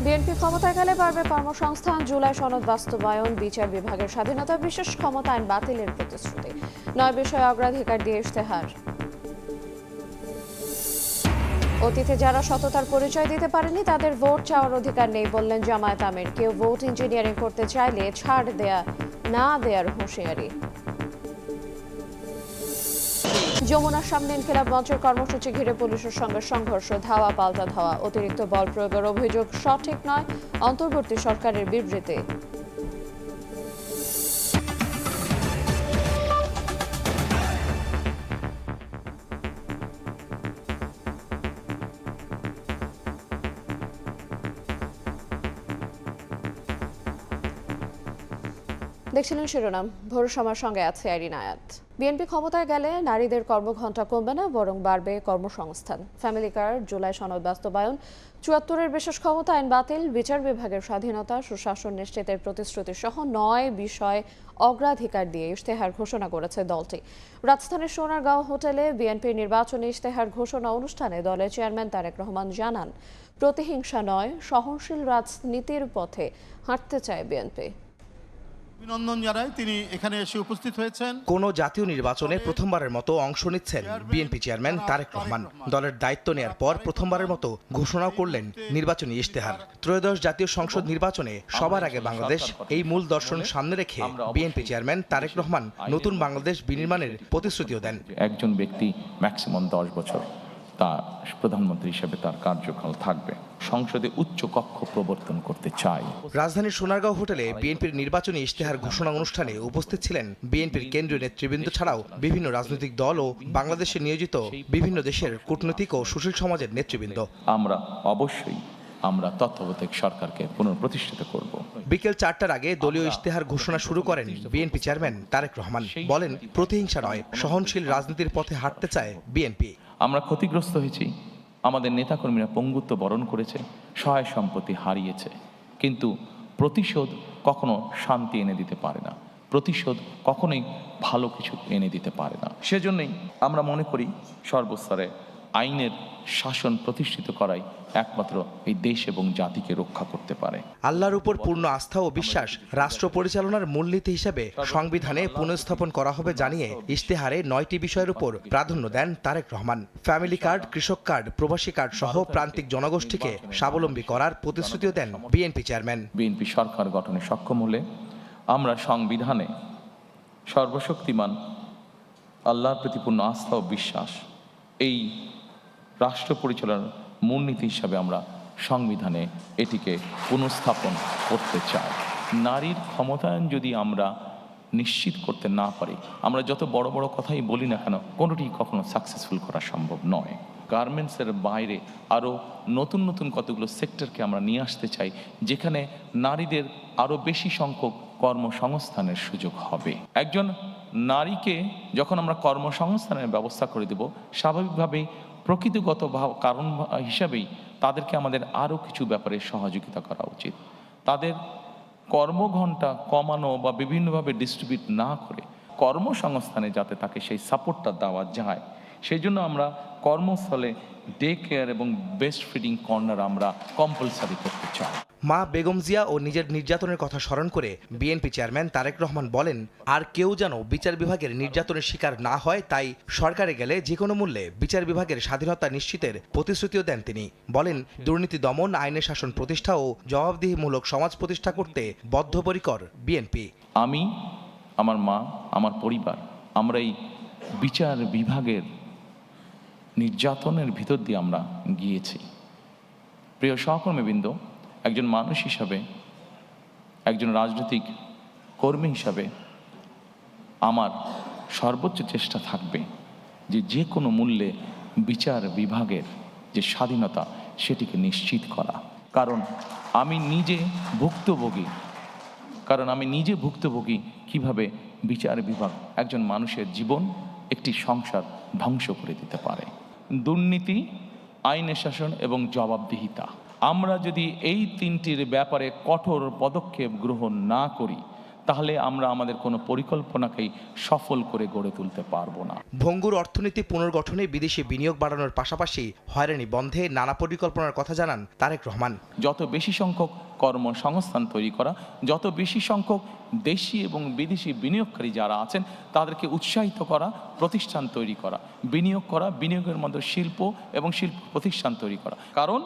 BNP ক্ষমতায় গেলে বাড়বে কর্মসংস্থান, জুলাই সনদ বাস্তবায়ন, বিচার বিভাগের স্বাধীনতা, বিশেষ ক্ষমতা আইন বাতিলের প্রতিশ্রুতি। ৯ বিষয়ে অগ্রাধিকার দিয়ে ইশতেহার। অতীতে যারা সততার পরিচয় দিতে পারেনি তাদের ভোট চাওয়ার অধিকার নেই বললেন জামায়াত আমির। কেউ ভোট ইঞ্জিনিয়ারিং করতে চাইলে ছাড় না দেয়ার হুঁশিয়ারি। যমুনার সামনে ইনকিলাব মঞ্চের কর্মসূচি ঘিরে পুলিশের সঙ্গে সংঘর্ষ, ধাওয়া পাল্টা ধাওয়া। অতিরিক্ত বল প্রয়োগের অভিযোগ সঠিক নয়, অন্তর্বর্তী সরকারের বিবৃতি। দেখছিলেন শিরোনাম, ভোর সময়ের সঙ্গে আছে আইরিন আয়াত। বিএনপি ক্ষমতায় গেলে নারীদের কর্মঘণ্টা কমবে না, বরং বাড়বে কর্মসংস্থান। ফ্যামিলি কার্ড, জুলাই সনদ বাস্তবায়ন, ৭৪-এর বিশেষ ক্ষমতা আইন বাতিল, বিচার বিভাগের স্বাধীনতা, সুশাসন নিশ্চিতের প্রতিশ্রুতি সহ ৯ বিষয় অগ্রাধিকার দিয়ে ইশতেহার ঘোষণা করেছে দলটি। রাজধানীর সোনারগাঁও হোটেলে বিএনপির নির্বাচনী ইশতেহার ঘোষণা অনুষ্ঠানে দলের চেয়ারম্যান তারেক রহমান জানান, প্রতিহিংসা নয়, সহনশীল রাজনীতির পথে হাঁটতে চায় বিএনপি। অভিনন্দন জানাই, তিনি এখানে এসে উপস্থিত হয়েছেন। কোন জাতীয় নির্বাচনে প্রথমবারের মতো অংশ নিচ্ছেন বিএনপি চেয়ারম্যান তারেক রহমান। দলের দায়িত্ব নেয়ার পর প্রথমবারের মতো ঘোষণাও করলেন নির্বাচনী ইশতেহার। ত্রয়োদশ জাতীয় সংসদ নির্বাচনে সবার আগে বাংলাদেশ, এই মূল দর্শন সামনে রেখে বিএনপি চেয়ারম্যান তারেক রহমান নতুন বাংলাদেশ বিনির্মাণের প্রতিশ্রুতিও দেন। একজন ব্যক্তি ম্যাক্সিমাম 10 বছর তার প্রধানমন্ত্রী হিসেবে তার কার্যকাল থাকবে। সংসদে উচ্চ কক্ষ প্রবর্তন করতে চাই। রাজধানীর সোনারগাঁও হোটেলে বিএনপির নির্বাচনী ইশতেহার ঘোষণা অনুষ্ঠানে উপস্থিত ছিলেন বিএনপির কেন্দ্রীয় নেতৃবৃন্দ ছাড়াও বিভিন্ন রাজনৈতিক দল ও বাংলাদেশে নিয়োজিত বিভিন্ন দেশের কূটনৈতিক ও সুশীল সমাজের নেতৃবৃন্দ। আমরা তত্ত্বাবধায়ক সরকারকে পুনঃপ্রতিষ্ঠিত করব। বিকেল 4টার আগে দলীয় ইশতেহার ঘোষণা শুরু করেন বিএনপি চেয়ারম্যান তারেক রহমান। বলেন, প্রতিহিংসা নয়, সহনশীল রাজনীতির পথে হাঁটতে চায় বিএনপি। আমরা ক্ষতিগ্রস্ত হয়েছি, আমাদের নেতাকর্মীরা পঙ্গুত্ব বরণ করেছে, সহায় সম্পত্তি হারিয়েছে, কিন্তু প্রতিশোধ কখনো শান্তি এনে দিতে পারে না, প্রতিশোধ কখনোই ভালো কিছু এনে দিতে পারে না। সেজন্যই আমরা মনে করি সর্বস্তরে আইনের শাসন প্রতিষ্ঠিত করাই একমাত্র এই দেশ এবং জাতিকে রক্ষা করতে পারে। আল্লাহর উপর পূর্ণ আস্থা ও বিশ্বাস রাষ্ট্র পরিচালনার মূলনীতি হিসেবে সংবিধানে পুনঃস্থাপন করা হবে জানিয়ে ইশতেহারে 9টি বিষয়ের উপর প্রাধান্য দেন তারেক রহমান। ফ্যামিলি কার্ড, কৃষক কার্ড, প্রবাসী কার্ড সহ প্রান্তিক জনগোষ্ঠীকে স্বাবলম্বী করার প্রতিশ্রুতিও দেন বিএনপি চেয়ারম্যান। বিএনপি সরকার গঠনে সক্ষম হলে আমরা সংবিধানে সর্বশক্তিমান আল্লাহর প্রতি পূর্ণ আস্থা ও বিশ্বাস, এই রাষ্ট্র পরিচালনার মূলনীতি হিসাবে আমরা সংবিধানে এটিকে পুনঃস্থাপন করতে চাই। নারীর ক্ষমতায়ন যদি আমরা নিশ্চিত করতে না পারি, আমরা যত বড় বড় কথাই বলি না কেন, কোনোটি কখনো সাকসেসফুল করা সম্ভব নয়। গার্মেন্টসের বাইরে আরও নতুন নতুন কতগুলো সেক্টরকে আমরা নিয়ে আসতে চাই, যেখানে নারীদের আরও বেশি সংখ্যক কর্মসংস্থানের সুযোগ হবে। একজন নারীকে যখন আমরা কর্মসংস্থানের ব্যবস্থা করে দেব, স্বাভাবিকভাবেই প্রকৃতিগত কারণ হিসাবেই তাদেরকে আমাদের আরও কিছু ব্যাপারে সহযোগিতা করা উচিত। তাদের কর্মঘণ্টা কমানো বা বিভিন্নভাবে ডিস্ট্রিবিউট না করে কর্মসংস্থানে যাতে তাকে সেই সাপোর্টটা দেওয়া যায়, সেই জন্য আমরা কর্মস্থলে ডে কেয়ার এবং বেস্ট ফিডিং কর্নার আমরা কম্পালসারি করতে চাই। মা বেগম জিয়া ও নিজের নির্যাতনের কথা স্মরণ করে বিএনপি চেয়ারম্যান তারেক রহমান বলেন, আর কেউ যেন বিচার বিভাগের নির্যাতনের শিকার না হয়, তাই সরকারে গেলে যে কোনো মূল্যে বিচার বিভাগের স্বাধীনতা নিশ্চিতের প্রতিশ্রুতিও দেন তিনি। বলেন, দুর্নীতি দমন, আইনের শাসন প্রতিষ্ঠা ও জবাবদিহিমূলক সমাজ প্রতিষ্ঠা করতে বদ্ধপরিকর বিএনপি। আমি, আমার মা, আমার পরিবার, আমরা এই বিচার বিভাগের নির্যাতনের ভিতর দিয়ে আমরা গিয়েছি। প্রিয় সহকর্মীবৃন্দ, একজন মানুষ হিসাবে, একজন রাজনৈতিক কর্মী হিসাবে আমার সর্বোচ্চ চেষ্টা থাকবে যে কোনো মূল্যে বিচার বিভাগের যে স্বাধীনতা সেটিকে নিশ্চিত করা। কারণ আমি নিজে ভুক্তভোগী কিভাবে বিচার বিভাগ একজন মানুষের জীবন, একটি সংসার ধ্বংস করে দিতে পারে। দুর্নীতি, আইনের শাসন এবং জবাবদিহিতা, আমরা যদি এই তিনটির ব্যাপারে কঠোর পদক্ষেপ গ্রহণ না করি, তাহলে আমরা আমাদের কোনো পরিকল্পনাকেই সফল করে গড়ে তুলতে পারবো না। ভঙ্গুর অর্থনীতি পুনর্গঠনে বিদেশি বিনিয়োগ বাড়ানোর পাশাপাশি হয়রানি বন্ধে নানা পরিকল্পনার কথা জানান তারেক রহমান। যত বেশি সংখ্যক কর্মসংস্থান তৈরি করা, যত বেশি সংখ্যক দেশি এবং বিদেশি বিনিয়োগকারী যারা আছেন তাদেরকে উৎসাহিত করা, প্রতিষ্ঠান তৈরি করা, বিনিয়োগ করা, বিনিয়োগের মধ্যে শিল্প এবং শিল্প প্রতিষ্ঠান তৈরি করা। কারণ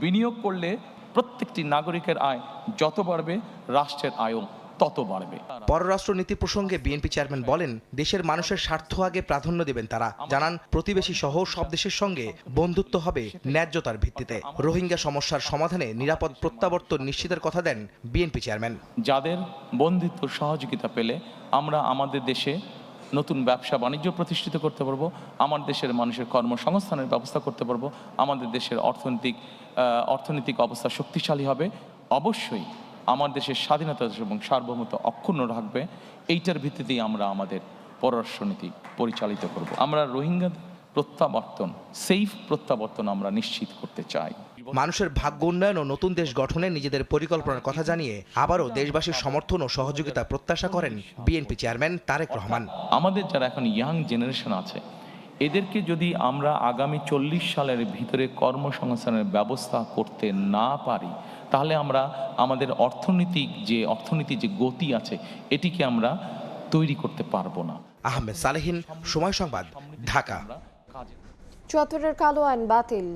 বিনিয়োগ করলে প্রত্যেকটি নাগরিকের আয় যত বাড়বে, রাষ্ট্রের আয়ও তত বাড়বে। পররাষ্ট্রনীতি প্রসঙ্গে বিএনপি চেয়ারম্যান বলেন, দেশের মানুষের স্বার্থ আগে প্রাধান্য দেবেন তারা। জানান, প্রতিবেশী সহ সব দেশের সঙ্গে বন্ধুত্ব হবে ন্যায্যতার ভিত্তিতে। রোহিঙ্গা সমস্যার সমাধানে নিরাপদ প্রত্যাবর্তন নিশ্চিতের কথা দেন বিএনপি চেয়ারম্যান। যাদের বন্ধুত্ব সহযোগিতা পেলে আমরা আমাদের দেশে নতুন ব্যবসা বাণিজ্য প্রতিষ্ঠিত করতে পারবো, আমার দেশের মানুষের কর্মসংস্থানের ব্যবস্থা করতে পারবো, আমাদের দেশের অর্থনৈতিক অবস্থা শক্তিশালী হবে। অবশ্যই আমার দেশের স্বাধীনতা এবং সার্বভৌমত্ব অক্ষুণ্ণ রাখবে। এইটার ভিত্তিতেই আমরা আমাদের পররাষ্ট্রনীতি পরিচালিত করব। আমরা রোহিঙ্গা প্রত্যাবর্তন, সেফ প্রত্যাবর্তন আমরা নিশ্চিত করতে চাই। মানুষের ভাগ্য উন্নয়ন ও নতুন দেশ গঠনে নিজেদের পরিকল্পনার কথা জানিয়ে আবারও দেশবাসীর সমর্থন ও সহযোগিতা প্রত্যাশা করেন বিএনপি চেয়ারম্যান তারেক রহমান। আমাদের যারা এখন ইয়াং জেনারেশন আছে, এদেরকে যদি আমরা আগামী 40 সালের ভিতরে কর্মসংস্থানের ব্যবস্থা করতে না পারি, তাহলে আমরা আমাদের অর্থনীতি যে গতি আছে এটিকে আমরা তৈরি করতে পারবো না। আহমেদ সালেহিন, সময় সংবাদ, ঢাকা। ৭৪-এর কালো আইন বাতিল,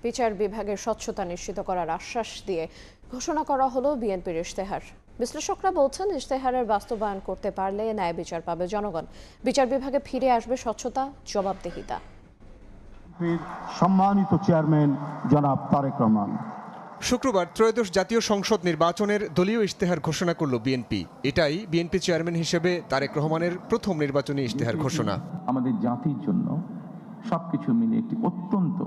বিচার বিভাগের স্বচ্ছতা নিশ্চিত করার আশ্বাস দিয়ে ঘোষণা করা হলো বিএনপির ইশতেহার। বিশ্লেষকরা বলছেন, ইশতেহারের বাস্তবায়ন করতে পারলে ন্যায় বিচার পাবে জনগণ, বিচার বিভাগে ফিরে আসবে স্বচ্ছতা, জবাবদিহিতা। সম্মানিত চেয়ারম্যান জনাব তারেক রহমান। শুক্রবার ত্রয়োদশ জাতীয় সংসদ নির্বাচনের দলীয় ইশতেহার ঘোষণা করল বিএনপি। এটাই বিএনপি চেয়ারম্যান হিসেবে তারেক রহমানের প্রথম নির্বাচনী ইশতেহার ঘোষণা। আমাদের জাতির জন্য সবকিছু মিলে একটি অত্যন্ত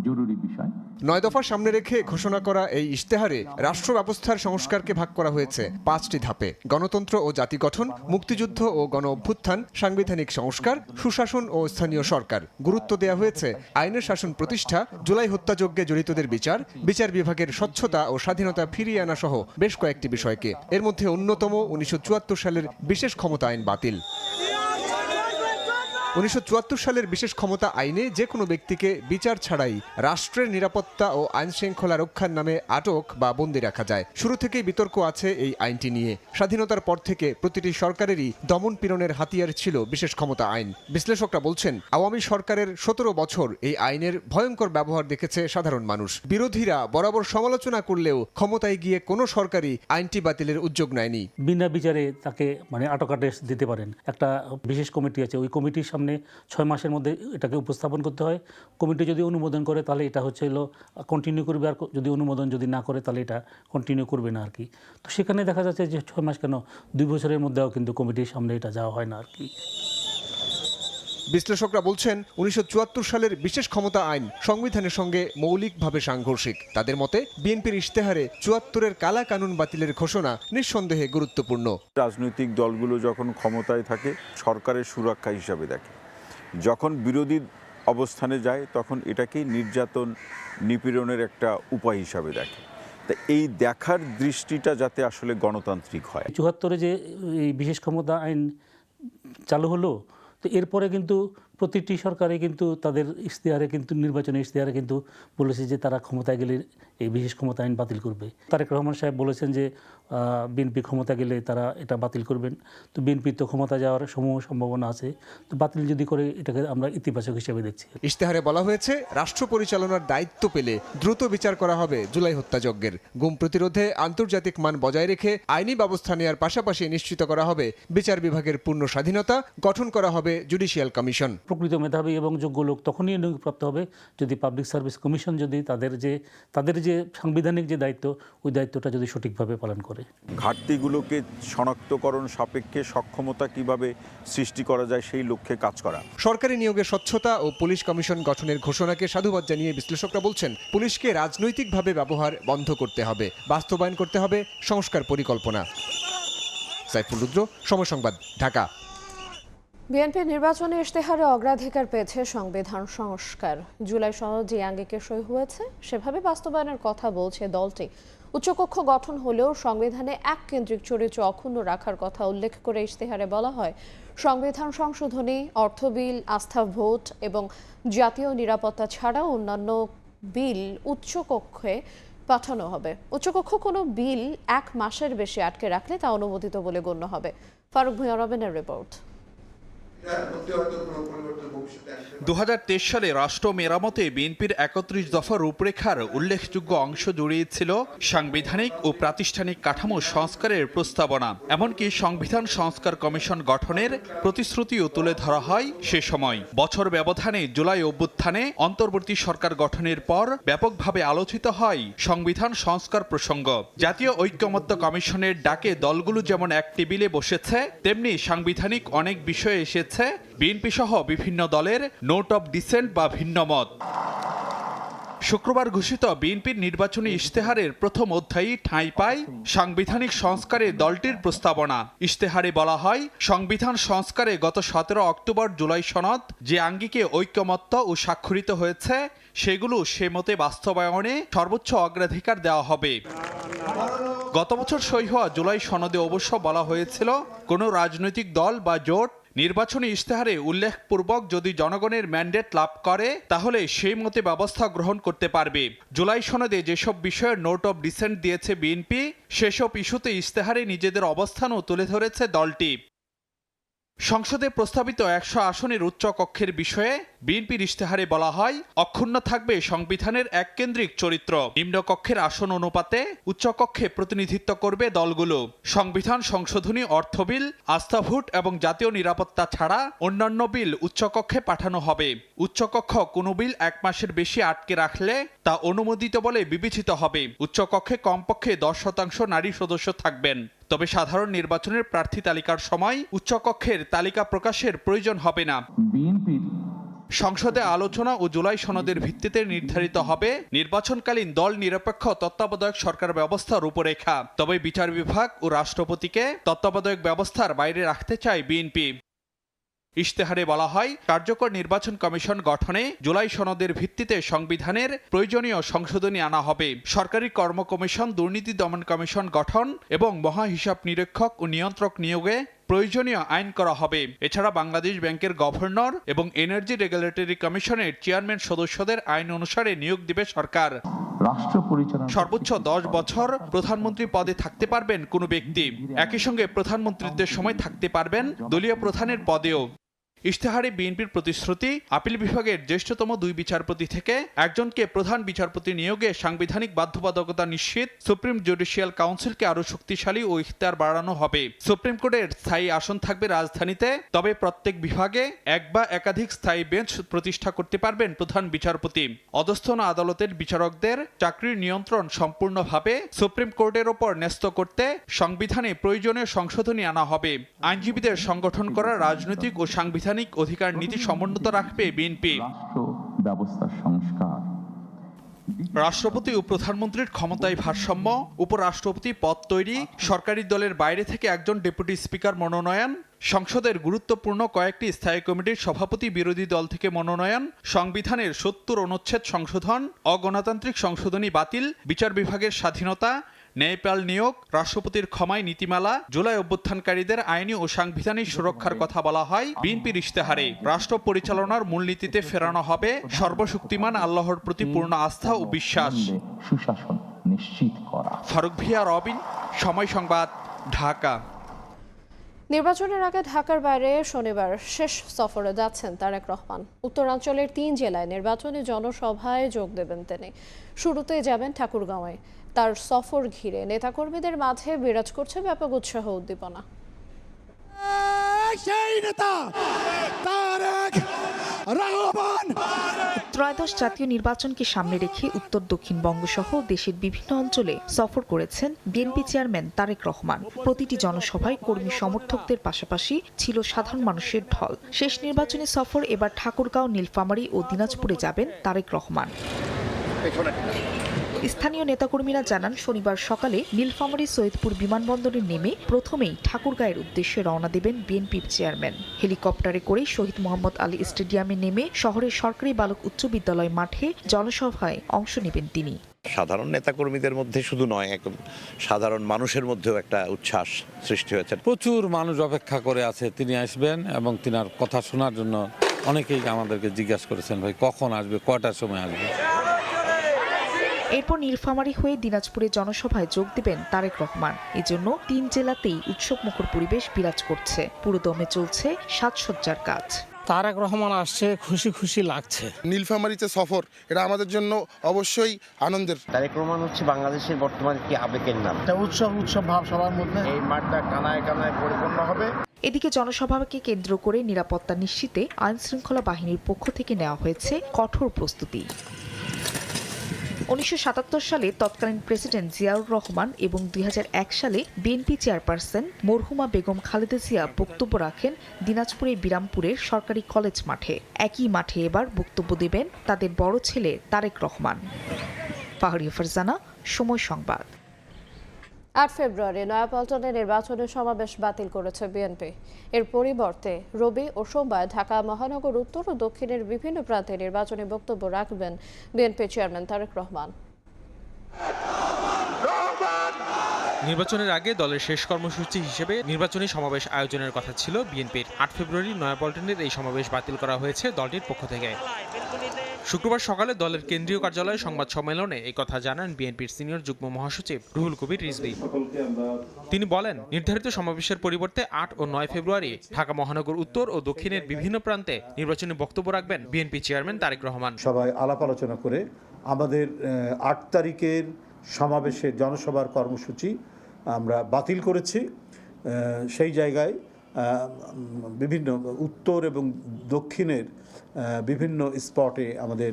জরুরি বিষয়। 9 দফা সামনে রেখে ঘোষণা করা এই ইশতেহারে রাষ্ট্র ব্যবস্থার সংস্কারকে ভাগ করা হয়েছে 5টি ধাপে: গণতন্ত্র ও জাতি গঠন, মুক্তিযুদ্ধ ও গণ অভ্যুত্থান, সাংবিধানিক সংস্কার, সুশাসন ও স্থানীয় সরকার। গুরুত্ব দেওয়া হয়েছে আইনের শাসন প্রতিষ্ঠা, জুলাই হত্যাযজ্ঞে জড়িতদের বিচার, বিচার বিভাগের স্বচ্ছতা ও স্বাধীনতা ফিরিয়ে আনা সহ বেশ কয়েকটি বিষয়কে। এর মধ্যে অন্যতম 1974 সালের বিশেষ ক্ষমতা আইন বাতিল। 1974 সালের বিশেষ ক্ষমতা আইনে যে কোনো ব্যক্তিকে বিচার ছাড়াই রাষ্ট্রের নিরাপত্তা ও আইন শৃঙ্খলা রক্ষার নামে আটক বা বন্দী রাখা যায়। শুরু থেকেই বিতর্ক আছে এই আইনটি নিয়ে। স্বাধীনতার পর থেকে প্রতিটি সরকারেরই দমন পীড়নের হাতিয়ার ছিল বিশেষ ক্ষমতা আইন। বিশ্লেষকরা বলছেন, আওয়ামী সরকারের 17 বছর এই আইনের ভয়ঙ্কর ব্যবহার দেখেছে সাধারণ মানুষ। বিরোধীরা বরাবর সমালোচনা করলেও ক্ষমতায় গিয়ে কোনো সরকারই আইনটি বাতিলের উদ্যোগ নেয়নি। বিনা বিচারে তাকে আটক আদেশ দিতে পারেন। একটা বিশেষ কমিটি আছে, ওই কমিটির সামনে 6 মাসের মধ্যে এটাকে উপস্থাপন করতে হয়। কমিটি যদি অনুমোদন করে তাহলে এটা কন্টিনিউ করবে, আর যদি অনুমোদন না করে তাহলে এটা কন্টিনিউ করবে না আর কি। তো সেখানে দেখা যাচ্ছে যে 6 মাস কেন, 2 বছরের মধ্যেও কিন্তু কমিটির সামনে এটা যাওয়া হয় না আর কি। বিশ্লেষকরা বলছেন, 1974 সালের বিশেষ ক্ষমতা আইন সংবিধানের সঙ্গে মৌলিকভাবে সাংঘর্ষিক। তাদের মতে বিএনপির ইশতেহারে 74-এর কালা কানুন বাতিলের ঘোষণা নিঃসন্দেহে গুরুত্বপূর্ণ। রাজনৈতিক দলগুলো যখন ক্ষমতায় থাকে সরকারের সুরক্ষা হিসাবে দেখে, যখন বিরোধী অবস্থানে যায় তখন এটাকেই নির্যাতন, নিপীড়নের একটা উপায় হিসাবে দেখে। তা এই দেখার দৃষ্টিটা যাতে আসলে গণতান্ত্রিক হয়। 74-এ যে এই বিশেষ ক্ষমতা আইন চালু হলো, তো এরপরে কিন্তু প্রতিটি সরকারে কিন্তু তাদের ইশতেহারে কিন্তু নির্বাচনী ইশতেহারে কিন্তু বলেছে যে তারা ক্ষমতায় গেলে এই বিশেষ ক্ষমতা আইন বাতিল করবে। তারেক রহমান সাহেব বলেছেন যে বিএনপি ক্ষমতা গেলে তারা এটা বাতিল করবেন। তো বিএনপির তো ক্ষমতা যাওয়ার সমূহ সম্ভাবনা আছে, তো বাতিল যদি করে এটাকে আমরা ইতিবাচক হিসেবে দেখছি। ইশতেহারে বলা হয়েছে, রাষ্ট্র পরিচালনার দায়িত্ব পেলে দ্রুত বিচার করা হবে জুলাই হত্যাযজ্ঞের। গুম প্রতিরোধে আন্তর্জাতিক মান বজায় রেখে আইনি ব্যবস্থা নেওয়ার পাশাপাশি নিশ্চিত করা হবে বিচার বিভাগের পূর্ণ স্বাধীনতা, গঠন করা হবে জুডিশিয়াল কমিশন। প্রকৃত মেধাবী এবং যোগ্য লোক তখনই নিয়োগপ্রাপ্ত হবে যদি পাবলিক সার্ভিস কমিশন যদি তাদের যে সাংবিধানিক যে দায়িত্ব, ওই দায়িত্বটা যদি সঠিকভাবে পালন করে। ঘাটতিগুলোকে শনাক্তকরণ সাপেক্ষে সক্ষমতা কিভাবে সৃষ্টি করা যায় সেই লক্ষ্যে কাজ করা। সরকারি নিয়োগের স্বচ্ছতা ও পুলিশ কমিশন গঠনের ঘোষণাকে সাধুবাদ জানিয়ে বিশ্লেষকরা বলছেন, পুলিশকে রাজনৈতিকভাবে ব্যবহার বন্ধ করতে হবে, বাস্তবায়ন করতে হবে সংস্কার পরিকল্পনা। সাইফুল রুদ্র, সময় সংবাদ, ঢাকা। বিএনপির নির্বাচনী ইশতেহারে অগ্রাধিকার পেয়েছে সংবিধান সংস্কার। জুলাই সনদ যে আঙ্গিকে সই হয়েছে সেভাবে বাস্তবায়নের কথা বলছে দলটি। উচ্চকক্ষ গঠন হলেও সংবিধানে এককেন্দ্রিক চরিত্র অক্ষুণ্ণ রাখার কথা উল্লেখ করে ইশতেহারে বলা হয়, সংবিধান সংশোধনী, অর্থ বিল, আস্থা ভোট এবং জাতীয় নিরাপত্তা ছাড়াও অন্যান্য বিল উচ্চকক্ষে পাঠানো হবে। উচ্চকক্ষ কোনো বিল 1 মাসের বেশি আটকে রাখলে তা অনুমোদিত বলে গণ্য হবে। ফারুক ভূঁইয়া রবিনের রিপোর্ট। 2023 সালে রাষ্ট্র মেরামতে বিএনপির 31 দফা রূপরেখার উল্লেখযোগ্য অংশ জড়িয়েছিল সাংবিধানিক ও প্রাতিষ্ঠানিক কাঠামো সংস্কারের প্রস্তাবনা। এমনকি সংবিধান সংস্কার কমিশন গঠনের প্রতিশ্রুতিও তুলে ধরা হয় সে সময়। বছর ব্যবধানে জুলাই অভ্যুত্থানে অন্তর্বর্তী সরকার গঠনের পর ব্যাপকভাবে আলোচিত হয় সংবিধান সংস্কার প্রসঙ্গ। জাতীয় ঐকমত্য কমিশনের ডাকে দলগুলো যেমন এক টেবিলে বসেছে, তেমনি সাংবিধানিক অনেক বিষয়ে এসেছে বিএনপি সহ বিভিন্ন দলের নোট অব ডিসেন্ট বা ভিন্নমত। শুক্রবার ঘোষিত বিএনপির নির্বাচনী ইশতেহারের প্রথম অধ্যায়ে ঠাঁই পায় সাংবিধানিক সংস্কারে দলটির প্রস্তাবনা। ইশতেহারে বলা হয়, সংবিধান সংস্কারে গত 17 অক্টোবর জুলাই সনদ যে আঙ্গিকে ঐকমত্য ও স্বাক্ষরিত হয়েছে, সেগুলো সে মতে বাস্তবায়নে সর্বোচ্চ অগ্রাধিকার দেওয়া হবে। গত বছর সই হওয়া জুলাই সনদে অবশ্য বলা হয়েছিল, কোনো রাজনৈতিক দল বা জোট নির্বাচনী ইশতেহারে উল্লেখপূর্বক যদি জনগণের ম্যান্ডেট লাভ করে তাহলে সেই মতে ব্যবস্থা গ্রহণ করতে পারবে। জুলাই সনদে যেসব বিষয়ের নোট অব ডিসেন্ট দিয়েছে বিএনপি, সেসব ইস্যুতে ইশতেহারে নিজেদের অবস্থানও তুলে ধরেছে দলটি। সংসদে প্রস্তাবিত 100 আসনের উচ্চ কক্ষের বিষয়ে বিএনপির ইশতেহারে বলা হয়, অক্ষুণ্ণ থাকবে সংবিধানের এককেন্দ্রিক চরিত্র। নিম্নকক্ষের আসন অনুপাতে উচ্চকক্ষে প্রতিনিধিত্ব করবে দলগুলো। সংবিধান সংশোধনী, অর্থ বিল, আস্থা ভোট এবং জাতীয় নিরাপত্তা ছাড়া অন্যান্য বিল উচ্চকক্ষে পাঠানো হবে। উচ্চকক্ষ কোনো বিল 1 মাসের বেশি আটকে রাখলে তা অনুমোদিত বলে বিবেচিত হবে। উচ্চকক্ষে কমপক্ষে 10% নারী সদস্য থাকবেন। তবে সাধারণ নির্বাচনের প্রার্থী তালিকার সময় উচ্চকক্ষের তালিকা প্রকাশের প্রয়োজন হবে না। সংসদে আলোচনা ও জুলাই সনদের ভিত্তিতে নির্ধারিত হবে নির্বাচনকালীন দল নিরপেক্ষ তত্ত্বাবধায়ক সরকার ব্যবস্থার রূপরেখা। তবে বিচার বিভাগ ও রাষ্ট্রপতিকে তত্ত্বাবধায়ক ব্যবস্থার বাইরে রাখতে চায় বিএনপি। ইশতেহারে বলা হয়, কার্যকর নির্বাচন কমিশন গঠনে জুলাই সনদের ভিত্তিতে সংবিধানের প্রয়োজনীয় সংশোধনী আনা হবে। সরকারি কর্ম কমিশন, দুর্নীতি দমন কমিশন গঠন এবং মহা হিসাব নিরীক্ষক ও নিয়ন্ত্রক নিয়োগে প্রয়োজনীয় আইন করা হবে। এছাড়া বাংলাদেশ ব্যাংকের গভর্নর এবং এনার্জি রেগুলেটরি কমিশনের চেয়ারম্যান সদস্যদের আইন অনুসারে নিয়োগ দিবে সরকার। রাষ্ট্র পরিচালনা সর্বোচ্চ 10 বছর প্রধানমন্ত্রী পদে থাকতে পারবেন কোনো ব্যক্তি। একই সঙ্গে প্রধানমন্ত্রীদের সময় থাকতে পারবেন দলীয় প্রধানের পদেও। ইশতেহারে বিএনপির প্রতিশ্রুতি, আপিল বিভাগের জ্যেষ্ঠতম 2 বিচারপতি থেকে একজনকে প্রধান বিচারপতি নিয়োগে সাংবিধানিক বাধ্যবাধকতা নিশ্চিত। সুপ্রিম জুডিশিয়াল কাউন্সিলকে আরও শক্তিশালী ও ইখতিয়ার বাড়ানো হবে। সুপ্রিম কোর্টের স্থায়ী আসন থাকবে রাজধানীতে, তবে প্রত্যেক বিভাগে 1 বা একাধিক স্থায়ী বেঞ্চ প্রতিষ্ঠা করতে পারবেন প্রধান বিচারপতি। অধস্তন আদালতের বিচারকদের চাকরির নিয়ন্ত্রণ সম্পূর্ণভাবে সুপ্রিম কোর্টের ওপর ন্যস্ত করতে সংবিধানে প্রয়োজনীয় সংশোধনী আনা হবে। আইনজীবীদের সংগঠন করা রাজনৈতিক ও সাংবিধানিক অধিকার নীতি সমুন্নত রাখবে বিএনপি। ব্যবস্থার সংস্কার, রাষ্ট্রপতি ও প্রধানমন্ত্রীর ক্ষমতায় ভারসাম্য, উপরাষ্ট্রপতি পদ তৈরি, সরকারি দলের বাইরে থেকে একজন ডেপুটি স্পিকার মনোনয়ন, সংসদের গুরুত্বপূর্ণ কয়েকটি স্থায়ী কমিটির সভাপতি বিরোধী দল থেকে মনোনয়ন, সংবিধানের 70 অনুচ্ছেদ সংশোধন, অগণতান্ত্রিক সংশোধনী বাতিল, বিচার বিভাগের স্বাধীনতা, ন্যায়পাল নিয়োগ, রাষ্ট্রপতির ক্ষমায় নীতিমালা, জুলাই অভ্যুত্থানকারীদের আইনি ও সাংবিধানিক সুরক্ষার কথা বলা হয় বিএনপির ইশতেহারে। রাষ্ট্র পরিচালনার মূলনীতিতে ফেরানো হবে সর্বশক্তিমান আল্লাহর প্রতি পূর্ণ আস্থা ও বিশ্বাস। সুশাসন নিশ্চিত করা। ফারুক ভূঁইয়া, রবিন, সময় সংবাদ, ঢাকা। নির্বাচনের আগে ঢাকার বাইরে শনিবার শেষ সফরে যাচ্ছেন তারেক রহমান। উত্তরাঞ্চলের 3 জেলায় নির্বাচনী জনসভায় যোগ দেবেন তিনি। শুরুতেই যাবেন ঠাকুরগাঁওয়ে। তার সফর ঘিরে নেতাকর্মীদের মাঝে বিরাজ করছে ব্যাপক উৎসাহ উদ্দীপনা। ত্রয়োদশ জাতীয় নির্বাচনকে সামনে রেখে উত্তর দক্ষিণ বঙ্গসহ দেশের বিভিন্ন অঞ্চলে সফর করেছেন বিএনপি চেয়ারম্যান তারেক রহমান। প্রতিটি জনসভায় কর্মী সমর্থকদের পাশাপাশি ছিল সাধারণ মানুষের ঢল। শেষ নির্বাচনী সফর এবার ঠাকুরগাঁও, নীলফামারী ও দিনাজপুরে যাবেন তারেক রহমান। স্থানীয় নেতাকর্মীরা জানান, শনিবার সকালে নীলফামারী সৈয়দপুর বিমানবন্দরে নেমে প্রথমেই ঠাকুরগাঁয়ের উদ্দেশ্যে রওনা দেবেন বিএনপির চেয়ারম্যান। হেলিকপ্টারে করে শহীদ মোহাম্মদ আলী স্টেডিয়ামে নেমে শহরের সরকারি বালক উচ্চ বিদ্যালয় মাঠে জনসভায় অংশ নেবেন তিনি। সাধারণ নেতাকর্মীদের মধ্যে শুধু নয়, একদম সাধারণ মানুষের মধ্যেও একটা উচ্ছ্বাস সৃষ্টি হয়েছে। প্রচুর মানুষ অপেক্ষা করে আছে তিনি আসবেন এবং তিনার কথা শোনার জন্য। অনেকেই আমাদেরকে জিজ্ঞাসা করেছেন, ভাই কখন আসবে, কয়টার সময় আসবে। এরপর নীলফামারী হয়ে দিনাজপুরে জনসভায় যোগ দিবেন তারেক রহমান। এজন্য 3 জেলাতেই উৎসবমুখর পরিবেশ বিরাজ করছে। পুরোদমে চলছে সাজসজ্জার কাজ। তারেক রহমান আসছে, খুশি খুশি লাগছে। নীলফামারীতে সফর, এটা আমাদের জন্য অবশ্যই আনন্দের। তারেক রহমান হচ্ছে বাংলাদেশের বর্তমান একটি আবেগের নাম। উৎসব ভাব সবার মধ্যে। এই মাঠটা কানায় কানায় পরিপূর্ণ হবে। এদিকে জনসভাকে কেন্দ্র করে নিরাপত্তা নিশ্চিতে আইনশৃঙ্খলা বাহিনীর পক্ষ থেকে নেওয়া হয়েছে কঠোর প্রস্তুতি। 1977 সালে তৎকালীন প্রেসিডেন্ট জিয়াউর রহমান এবং 2001 সালে বিএনপি চেয়ারপারসন মরহুমা বেগম খালেদা জিয়া বক্তব্য রাখেন দিনাজপুরের বিরামপুরের সরকারি কলেজ মাঠে। একই মাঠে এবার বক্তব্য দেবেন তাদের বড় ছেলে তারেক রহমান। পাহাড়িয়া ফারজানা, সময় সংবাদ। 8 ফেব্রুয়ারি নয়াপল্টনে নির্বাচনের সমাবেশ বাতিল করেছে বিএনপি। এর পরিবর্তে রবি ও সোমবার ঢাকা মহানগর উত্তর ও দক্ষিণের বিভিন্ন প্রান্তে নির্বাচনী বক্তব্য রাখবেন বিএনপি চেয়ারম্যান তারেক রহমান। নির্বাচনের আগে দলের শেষ কর্মসূচি হিসেবে নির্বাচনী সমাবেশ আয়োজনের কথা ছিল বিএনপির। 8 ফেব্রুয়ারি নয়াপল্টনের এই সমাবেশ বাতিল করা হয়েছে দলটির পক্ষ থেকে। শুক্রবার সকালে দলের কেন্দ্রীয় কার্যালয়ে সংবাদ সম্মেলনে এই কথা জানান বিএনপির সিনিয়র যুগ্ম মহাসচিব রুহুল কবির রিজভী। তিনি বলেন, নির্ধারিত সমাবেশের পরিবর্তে 8 ও 9 ফেব্রুয়ারি ঢাকা মহানগর উত্তর ও দক্ষিণের বিভিন্ন প্রান্তে নির্বাচনী বক্তব্য রাখবেন বিএনপি চেয়ারম্যান তারেক রহমান। সবাই আলাপ আলোচনা করে আমাদের 8 তারিখের সমাবেশের জনসভার কর্মসূচি আমরা বাতিল করেছি। সেই জায়গায় বিভিন্ন উত্তর এবং দক্ষিণের বিভিন্ন স্পটে আমাদের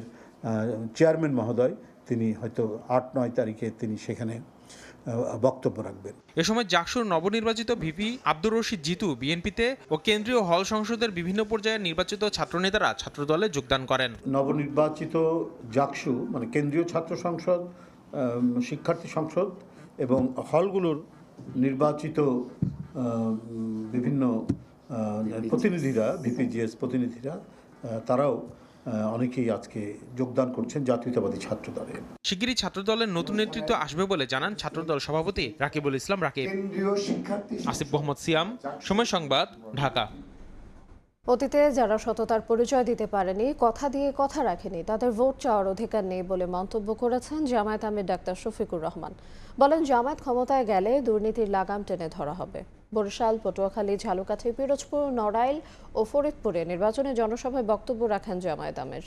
চেয়ারম্যান মহোদয় তিনি হয়তো 8-9 তারিখে তিনি সেখানে বক্তব্য রাখবেন। এ সময় জাকসুর নবনির্বাচিত ভিপি আব্দুর রশিদ জিতু বিএনপিতে ও কেন্দ্রীয় হল সংসদের বিভিন্ন পর্যায়ে নির্বাচিত ছাত্রনেতারা ছাত্রদলে যোগদান করেন। নবনির্বাচিত জাকসু মানে কেন্দ্রীয় ছাত্র সংসদ, শিক্ষার্থী সংসদ এবং হলগুলোর নির্বাচিত বিভিন্ন প্রতিনিধিরা, ভিপিজিএস প্রতিনিধিরা, তারাও অনেকেই আজকে যোগদান করছেন জাতীয়তাবাদী ছাত্র দলে। শিগগিরই ছাত্রদলের নতুন নেতৃত্ব আসবে বলে জানান ছাত্রদল সভাপতি রাকিবুল ইসলাম রাকিব। আসিফ মোহাম্মদ সিয়াম, সময় সংবাদ, ঢাকা। অতীতে যারা সততার পরিচয় দিতে পারেনি, কথা দিয়ে কথা রাখেনি, তাদের ভোট চাওয়ার অধিকার নেই বলে মন্তব্য করেছেন জামায়াত আমির ডাক্তার শফিকুর রহমান। বলেন, জামায়াত ক্ষমতায় গেলে দুর্নীতির লাগাম টেনে ধরা হবে। বরিশাল, পটুয়াখালী, ঝালকাঠি, পিরোজপুর, নড়াইল ও ফরিদপুরে নির্বাচনী জনসভায় বক্তব্য রাখেন জামায়াত আমির।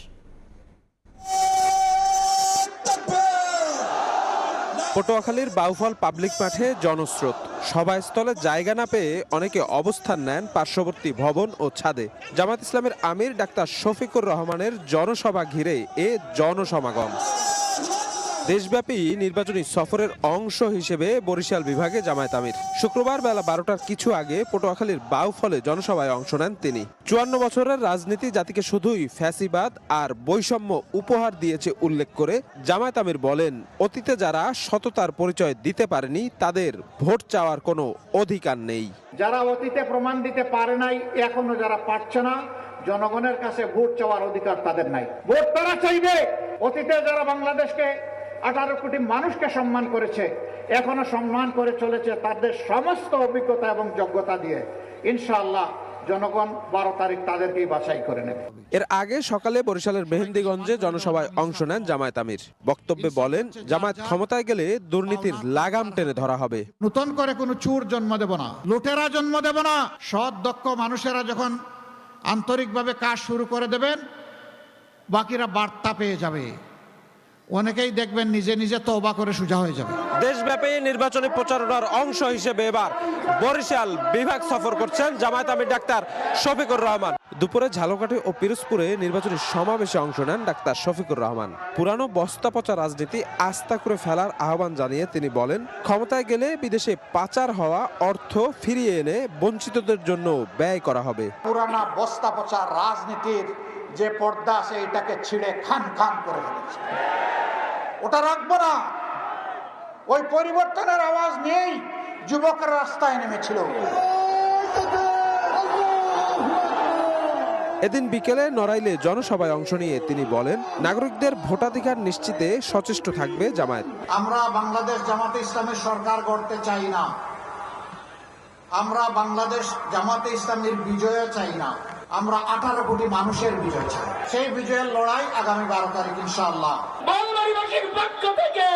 পটুয়াখালীর বাউফল পাবলিক মাঠে জনস্রোত। সভাস্থলে জায়গা না পেয়ে অনেকে অবস্থান নেন পার্শ্ববর্তী ভবন ও ছাদে। জামায়াত ইসলামের আমির ডাক্তার শফিকুর রহমানের জনসভা ঘিরে এ জনসমাগম। দেশব্যাপী নির্বাচনী সফরের অংশ হিসেবে বরিশাল বিভাগে জামায়াত আমির। শুক্রবার বেলা 12টার কিছু আগে পটুয়াখালীর বাউফলে জনসভায় অংশ নেন তিনি। 54 বছরের রাজনীতি জাতিকে শুধুই ফ্যাসিবাদ আর বৈষম্য উপহার দিয়েছে উল্লেখ করে জামায়াত আমির বলেন, অতীতে যারা সততার পরিচয় দিতে পারেনি তাদের ভোট চাওয়ার কোনো অধিকার নেই। যারা অতীতে প্রমাণ দিতে পারে নাই, এখনো যারা পারছে না, জনগণের কাছে ভোট চাওয়ার অধিকার তাদের নাই। ভোট তারা চাইবে। অতীতে যারা বাংলাদেশকে 18 কোটি মানুষকে সম্মান করেছে, এখনো সম্মান করে চলেছে তাদের সমস্ত অভিজ্ঞতা এবং যোগ্যতা দিয়ে। ইনশাআল্লাহ জনগণ 12 তারিখ তাদেরকেই বাছাই করে নেবে। এর আগে সকালে বরিশালের মেহেন্দিগঞ্জে জনসভায় অংশ নেন জামায়াত আমির। বক্তব্যে বলেন, জামায়াত ক্ষমতায় গেলে দুর্নীতির লাগাম টেনে ধরা হবে। নতুন করে কোনো চোর জন্ম দেব না, লুটেরা জন্ম দেব না। সৎ দক্ষ মানুষেরা যখন আন্তরিকভাবে কাজ শুরু করে দেবেন, বাকিরা বার্তা পেয়ে যাবে। অনেকেই দেখবেন নিজে নিজে তওবা করে সোজা হয়ে যাবে। দেশব্যাপী নির্বাচনী প্রচারণার অংশ হিসেবে এবার বরিশাল বিভাগ সফর করছেন জামায়াত আমির ডাক্তার শফিকুর রহমান। দুপুরে ঝালকাঠি ও পিরোজপুরে নির্বাচনী সমাবেশে অংশ নেন ডাক্তার শফিকুর রহমান। পুরানো বস্তা পচা রাজনীতি আস্থা করে ফেলার আহ্বান জানিয়ে তিনি বলেন, ক্ষমতায় গেলে বিদেশে পাচার হওয়া অর্থ ফিরিয়ে এনে বঞ্চিতদের জন্য ব্যয় করা হবে। পুরানা বস্তা পচা রাজনীতির যে পর্দা আছে এটাকে ছিঁড়ে খান খান করে ফেলেছে, ওটা রাখবো না। ওই পরিবর্তনের আওয়াজ নেই, যুবকরা রাস্তায় নেমেছিল। এদিন বিকেলে নড়াইলে জনসভায় অংশ নিয়ে তিনি বলেন, নাগরিকদের ভোটাধিকার নিশ্চিতে সচেষ্ট থাকবে জামায়াত। আমরা বাংলাদেশ জামাতে ইসলামের সরকার গড়তে চাই না, আমরা বাংলাদেশ জামাতে ইসলামের বিজয় চাই না, আমরা 18 কোটি মানুষের বিজয় চাই। সেই বিজয়ের লড়াই আগামী 12 তারিখ ইনশাআল্লাহ। বাংলাদেশের পক্ষ থেকে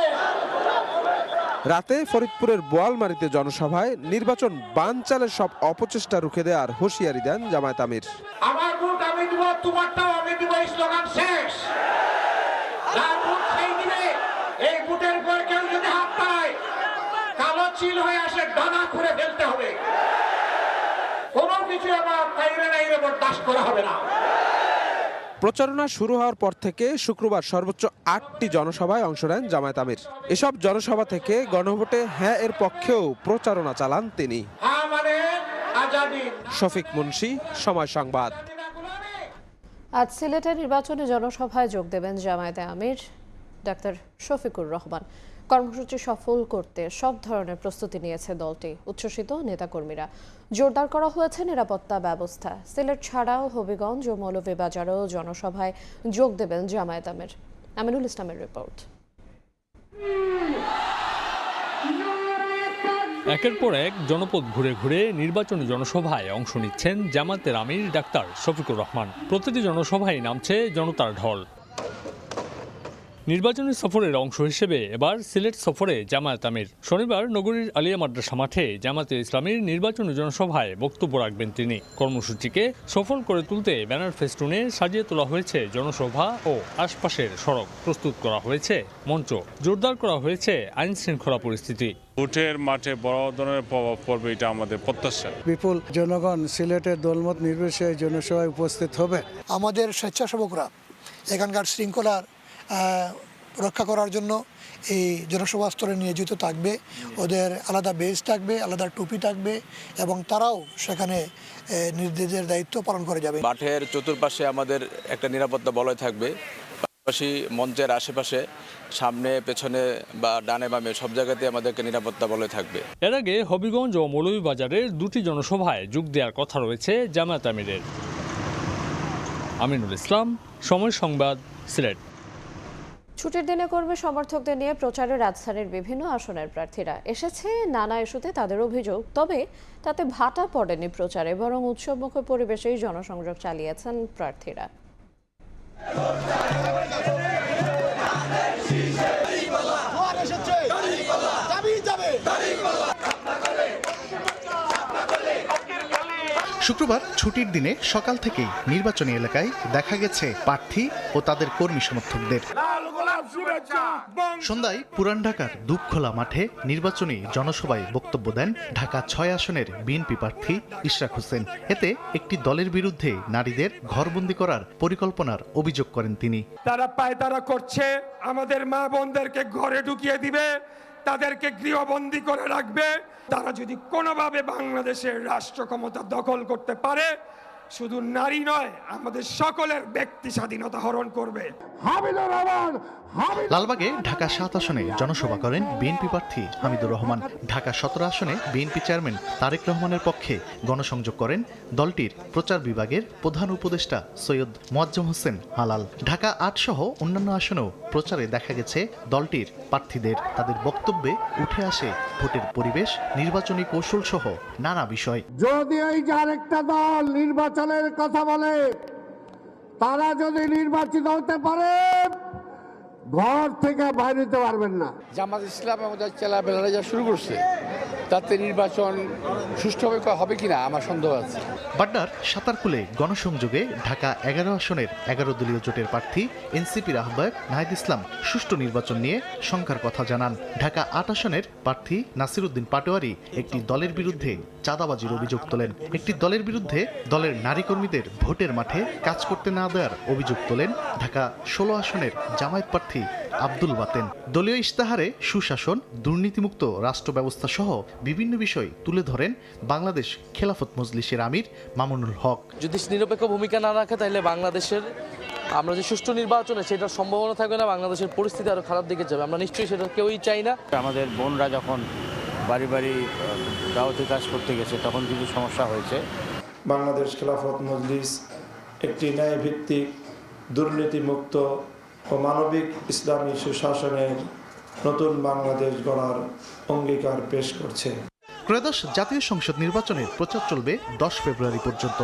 রাতে ফরিদপুরের বোয়ালমারীতে জনসভায় নির্বাচন বানচালের সব অপচেষ্টা রুখে দেওয়ার হুঁশিয়ারি দেন জামায়াত আমির। আমার ভোট আমি দিব, তোমারটাও আমি দিব, এই স্লোগান শেষ। যার ভোট সেই দিবে। এই ভোটের পর কেউ যদি হাত পায়, কালো চিল হয়ে আসে, ডানা খুঁড়ে ফেলতে হবে। কোনো কিছু আবার বাইরে নাইরে বরদাস্ত করা হবে না। প্রচারণা শুরু হওয়ার পর থেকে শুক্রবার সর্বোচ্চ 8টি জনসভায় অংশ নেন জামায়াত আমির। এসব জনসভা থেকে গণভোটে হ্যাঁ এর পক্ষেও প্রচারণা চালান তিনি। শফিক মুন্সি, সময় সংবাদ। আজ সিলেটে নির্বাচনী জনসভায় যোগ দেবেন জামায়াতে আমির ডাক্তার শফিকুর রহমান। কর্মসূচি সফল করতে সব ধরনের প্রস্তুতি নিয়েছে দলটি। উচ্ছ্বসিত নেতাকর্মীরা। জোরদার করা হয়েছে নিরাপত্তা ব্যবস্থা। সিলেট ছাড়াও হবিগঞ্জ ও মৌলভীবাজারেও জনসভায় যোগ দেবেন জামায়াত আমির। আমিনুল ইসলামের রিপোর্ট। একের পর এক জনপদ ঘুরে ঘুরে নির্বাচনী জনসভায় অংশ নিচ্ছেন জামায়াতের আমির ডাক্তার শফিকুর রহমান। প্রতিটি জনসভায় নামছে জনতার ঢল। নির্বাচনী সফরের অংশ হিসেবে এবার সিলেট সফরে জামায়াত আমির। শনিবার নগরীর আলিয়া মাদ্রাসা মাঠে জামায়াতে ইসলামীর নির্বাচনী জনসভায় বক্তব্য রাখবেন তিনি। কর্মসূচিকে সফল করে তুলতে ব্যানার ফেস্টুনে সাজিয়ে তোলা হয়েছে জনসভা ও আশপাশের সড়ক। প্রস্তুত করা হয়েছে মঞ্চ। জোরদার করা হয়েছে আইন শৃঙ্খলা পরিস্থিতি। ভোটের মাঠে বড় ধরনের প্রভাব পড়বে, এটা আমাদের প্রত্যাশা। বিপুল জনগণ সিলেটের দলমত নির্বিশেষে জনসভায় উপস্থিত হবে। আমাদের স্বেচ্ছাসেবকরা এখানকার শৃঙ্খলার রক্ষা করার জন্য এই জনসভা স্তরে নিয়োজিত থাকবে। ওদের আলাদা বেজ থাকবে, আলাদা টুপি থাকবে এবং তারাও সেখানে নিজেদের দায়িত্ব পালন করে যাবে। মাঠের চতুর্পাশে আমাদের একটা নিরাপত্তা বলয় থাকবে। পাশাপাশি মঞ্চের আশেপাশে, সামনে, পেছনে বা ডানে বামে সব জায়গাতে আমাদেরকে নিরাপত্তা বলয় থাকবে। এর আগে হবিগঞ্জ ও মৌলভীবাজারের 2টি জনসভায় যোগ দেওয়ার কথা রয়েছে জামায়াত আমিরের। আমিনুল ইসলাম, সময় সংবাদ, সিলেট। ছুটির দিনে কর্মী সমর্থকদের নিয়ে প্রচারে রাজধানীর বিভিন্ন আসনের প্রার্থীরা এসেছে নানা ইস্যুতে তাদের অভিযোগ। তবে তাতে ভাটা পড়েনি প্রচারে, বরং উৎসবমুখর পরিবেশেই জনসংযোগ চালিয়েছেন প্রার্থীরা। শুক্রবার ছুটির দিনে সকাল থেকেই নির্বাচনী এলাকায় দেখা গেছে প্রার্থী ও তাদের কর্মী সমর্থকদের। সন্ধ্যায় পুরান ঢাকার দুপখোলা মাঠে নির্বাচনী জনসভায় বক্তব্য দেন ঢাকা 6 আসনের বিএনপি প্রার্থী ইশরাক হোসেন। এতে একটি দলের বিরুদ্ধে নারীদের ঘরবন্দি করার পরিকল্পনার অভিযোগ করেন তিনি। তারা পায়তারা করছে, আমাদের মা বোনদেরকে ঘরে ঢুকিয়ে দিবে, তাদেরকে গৃহবন্দী করে রাখবে। তারা যদি কোনোভাবে বাংলাদেশের রাষ্ট্র ক্ষমতা দখল করতে পারে, শুধু নারী নয়, আমাদের সকলের ব্যক্তি স্বাধীনতা হরণ করবে। লালবাগে ঢাকা 7 আসনে জনসভা করেন বিএনপি প্রার্থী হামিদুর রহমান। ঢাকা 17 আসনে বিএনপি চেয়ারম্যান তারেক রহমানের পক্ষে গণসংযোগ করেন দলটির প্রচার বিভাগের প্রধান উপদেষ্টা সৈয়দ মোয়াজ্জেম হোসেন হালাল। ঢাকা 8 সহ অন্যান্য আসনেও প্রচারে দেখা গেছে দলটির প্রার্থীদের। তাদের বক্তব্যে উঠে আসে ভোটের পরিবেশ, নির্বাচনী কৌশল সহ নানা বিষয়। যদি এই যে আরেকটা দল নির্বাচনের কথা বলে, তারা যদি নির্বাচিত হতে পারে, ঘর থেকে বাইরে যেতে পারবেন না। জামাত ইসলাম আমাদের চেলাবেলা যা শুরু করছে, তাতে নির্বাচন সুষ্ঠুভাবে হবে কিনা আমার সন্দেহ আছে। বাড্ডার সাতারকুলে গণসংযোগে ঢাকা 11 আসনের 11 দলীয় জোটের প্রার্থী এনসিপির আহ্বায়ক নাহিদ ইসলাম সুষ্ঠু নির্বাচন নিয়ে শঙ্কার কথা জানান। ঢাকা 8 আসনের প্রার্থী নাসিরউদ্দিন পাটোয়ারি একটি দলের বিরুদ্ধে চাঁদাবাজির অভিযোগ তোলেন। একটি দলের বিরুদ্ধে দলের নারী কর্মীদের ভোটের মাঠে কাজ করতে না দেওয়ার অভিযোগ তোলেন ঢাকা 16 আসনের জামায়াত প্রার্থী আব্দুল বাতেন। দলীয় ইশতেহারে সুশাসন, দুর্নীতিমুক্ত রাষ্ট্র ব্যবস্থা সহ বিভিন্ন বিষয় তুলে ধরেন বাংলাদেশ খেলাফত মজলিসের আমির মামুনুল হক। যদি নিরপেক্ষ ভূমিকা না রাখে, তাহলে বাংলাদেশের আমরা যে সুষ্ঠু নির্বাচনে সেটার সম্ভাবনা থাকবে না, বাংলাদেশের পরিস্থিতি আরো খারাপ দিকে যাবে। আমরা নিশ্চয়ই সেটা কেউই চাই না। আমাদের বোনরা যখন বাড়ি বাড়ি দাওয়াতি কাজ করতে গেছে, তখন কিছু সমস্যা হয়েছে। বাংলাদেশ খেলাফত মজলিস একটি ন্যায়ভিত্তিক, দুর্নীতিমুক্ত ও মানবিক ইসলামী সুশাসনের নতুন বাংলাদেশ গড়ার অঙ্গীকার পেশ করছে। ত্রয়োদশ জাতীয় সংসদ নির্বাচনের প্রচার চলবে 10 ফেব্রুয়ারি পর্যন্ত।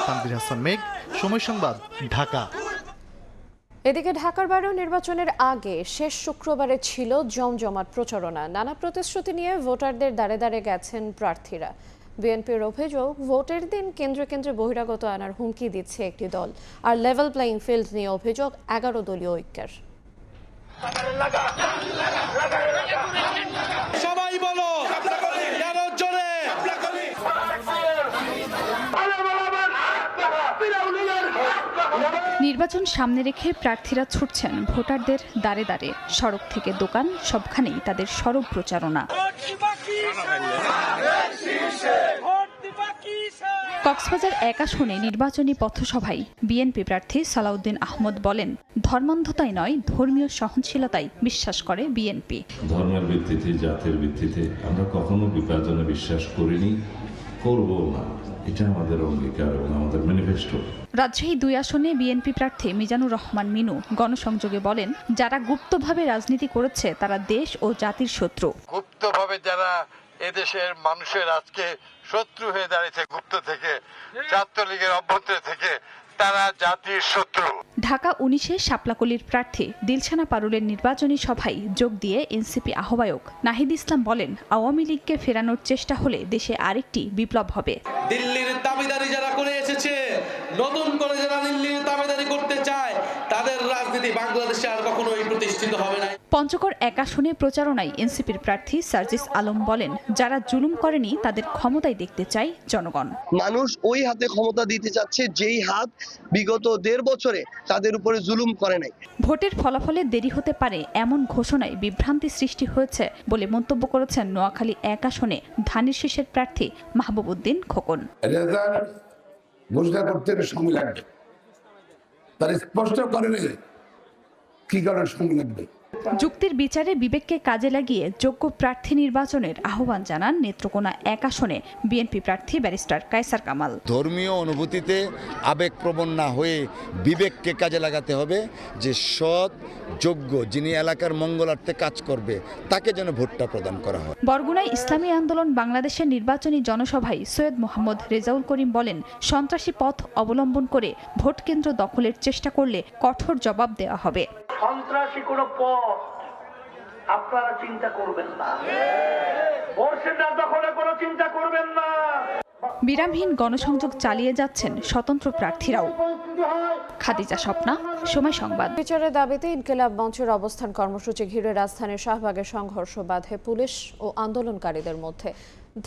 তানভীর হাসান মেঘ, সময় সংবাদ, ঢাকা। এদিকে ঢাকার বাইরেও নির্বাচনের আগে শেষ শুক্রবারে ছিল জমজমাট প্রচারণা। নানা প্রতিশ্রুতি নিয়ে ভোটারদের দ্বারে দ্বারে গেছেন প্রার্থীরা। বিএনপির অভিযোগ, ভোটের দিন কেন্দ্রে কেন্দ্রে বহিরাগত আনার হুমকি দিচ্ছে একটি দল। আর লেভেল প্লেইং ফিল্ড নিয়ে অভিযোগ 11 দলীয় ঐক্যের। সবাই বলো নির্বাচন সামনে রেখে প্রার্থীরা ছুটছেন ভোটারদের দ্বারে দ্বারে। সড়ক থেকে দোকান সবখানেই তাদের সরব প্রচারণা। কক্সবাজার 1 আসনে নির্বাচনী পথসভায় বিএনপি প্রার্থী সালাউদ্দিন আহমদ বলেন, ধর্মান্ধতায় নয়, ধর্মীয় সহনশীলতায় বিশ্বাস করে বিএনপি। ধর্মের ভিত্তিতে, জাতের ভিত্তিতে আমরা কখনো বিভাজনে বিশ্বাস করিনি, করব না। এটা আমাদের অঙ্গীকার এবং আমাদের ম্যানিফেস্টো। রাজশাহী 2 আসনে বিএনপি প্রার্থী মিজানুর রহমান মিনু গণসংযোগে বলেন, যারা গুপ্তভাবে রাজনীতি করেছে তারা দেশ ও জাতির শত্রু। গুপ্তভাবে যারা এদেশের মানুষের আজকে শত্রু হয়ে দাঁড়িয়েছে, গুপ্ত থেকে, ছাত্রলীগের অভ্যন্তর থেকে, তারা জাতির শত্রু। ঢাকা 19-এ শাপলাকলির প্রার্থী দিলশানা পারুলের নির্বাচনী সভায় যোগ দিয়ে এনসিপি আহ্বায়ক নাহিদ ইসলাম বলেন, আওয়ামী লীগকে ফেরানোর চেষ্টা হলে দেশে আরেকটি বিপ্লব হবে। দিল্লির দাবিদারি যারা করে এসেছে, নতুন করে যারা দিল্লির দাবিদারি করতে চায়, তাদের রাজনীতি বাংলাদেশে আর কখনোই প্রতিষ্ঠিত হবে না। পঞ্চগড় 1 আসনে প্রচারণায় এনসিপির প্রার্থী সার্জিস আলম বলেন, যারা জুলুম করেনি তাদের ক্ষমতায় দেখতে চায় জনগণ। মানুষ ওই হাতে ক্ষমতা দিতে চাচ্ছে যেই হাত বিগত 1.5 বছরে তাদের উপরে জুলুম করে নাই। ভোটের ফলাফলে দেরি হতে পারে এমন ঘোষণায় বিভ্রান্তি সৃষ্টি হয়েছে বলে মন্তব্য করেছেন নোয়াখালী 1 আসনে ধানের শীষের প্রার্থী মাহবুব উদ্দিন খোকন। রেজাল্ট ঘোষণা করতে সময় লাগবে, তার স্পষ্ট করে কি কারণে সময় লাগবে। যুক্তির বিচারে বিবেককে কাজে লাগিয়ে যোগ্য প্রার্থী নির্বাচনের আহ্বান জানান নেত্রকোনা 1 আসনে বিএনপি প্রার্থী ব্যারিস্টার কায়সার কামাল। ধর্মীয় অনুভূতিতে আবেগপ্রবণ না হয়ে বিবেককে কাজে লাগাতে হবে, যে সৎ, যোগ্য, যিনি এলাকার মঙ্গলার্থে কাজ করবে তাকে যেন ভোটটা প্রদান করা হয়। বরগুনায় ইসলামী আন্দোলন বাংলাদেশের নির্বাচনী জনসভায় সৈয়দ মোহাম্মদ রেজাউল করিম বলেন, সন্ত্রাসী পথ অবলম্বন করে ভোট কেন্দ্র দখলের চেষ্টা করলে কঠোর জবাব দেওয়া হবে। সন্ত্রাসী কোনো পথ আপনারা চিন্তা করবেন না, ভোট সেন্টার দখলে কোনো চিন্তা করবেন না। বিরামহীন গণসংযোগ চালিয়ে যাচ্ছেন স্বতন্ত্র প্রার্থীরাও। খাদিজা স্বপ্না, সময় সংবাদ। বিচারের দাবিতে ইনকিলাব মঞ্চের অবস্থান কর্মসূচি ঘিরে রাজধানীর শাহবাগে সংঘর্ষ বাধে পুলিশ ও আন্দোলনকারীদের মধ্যে।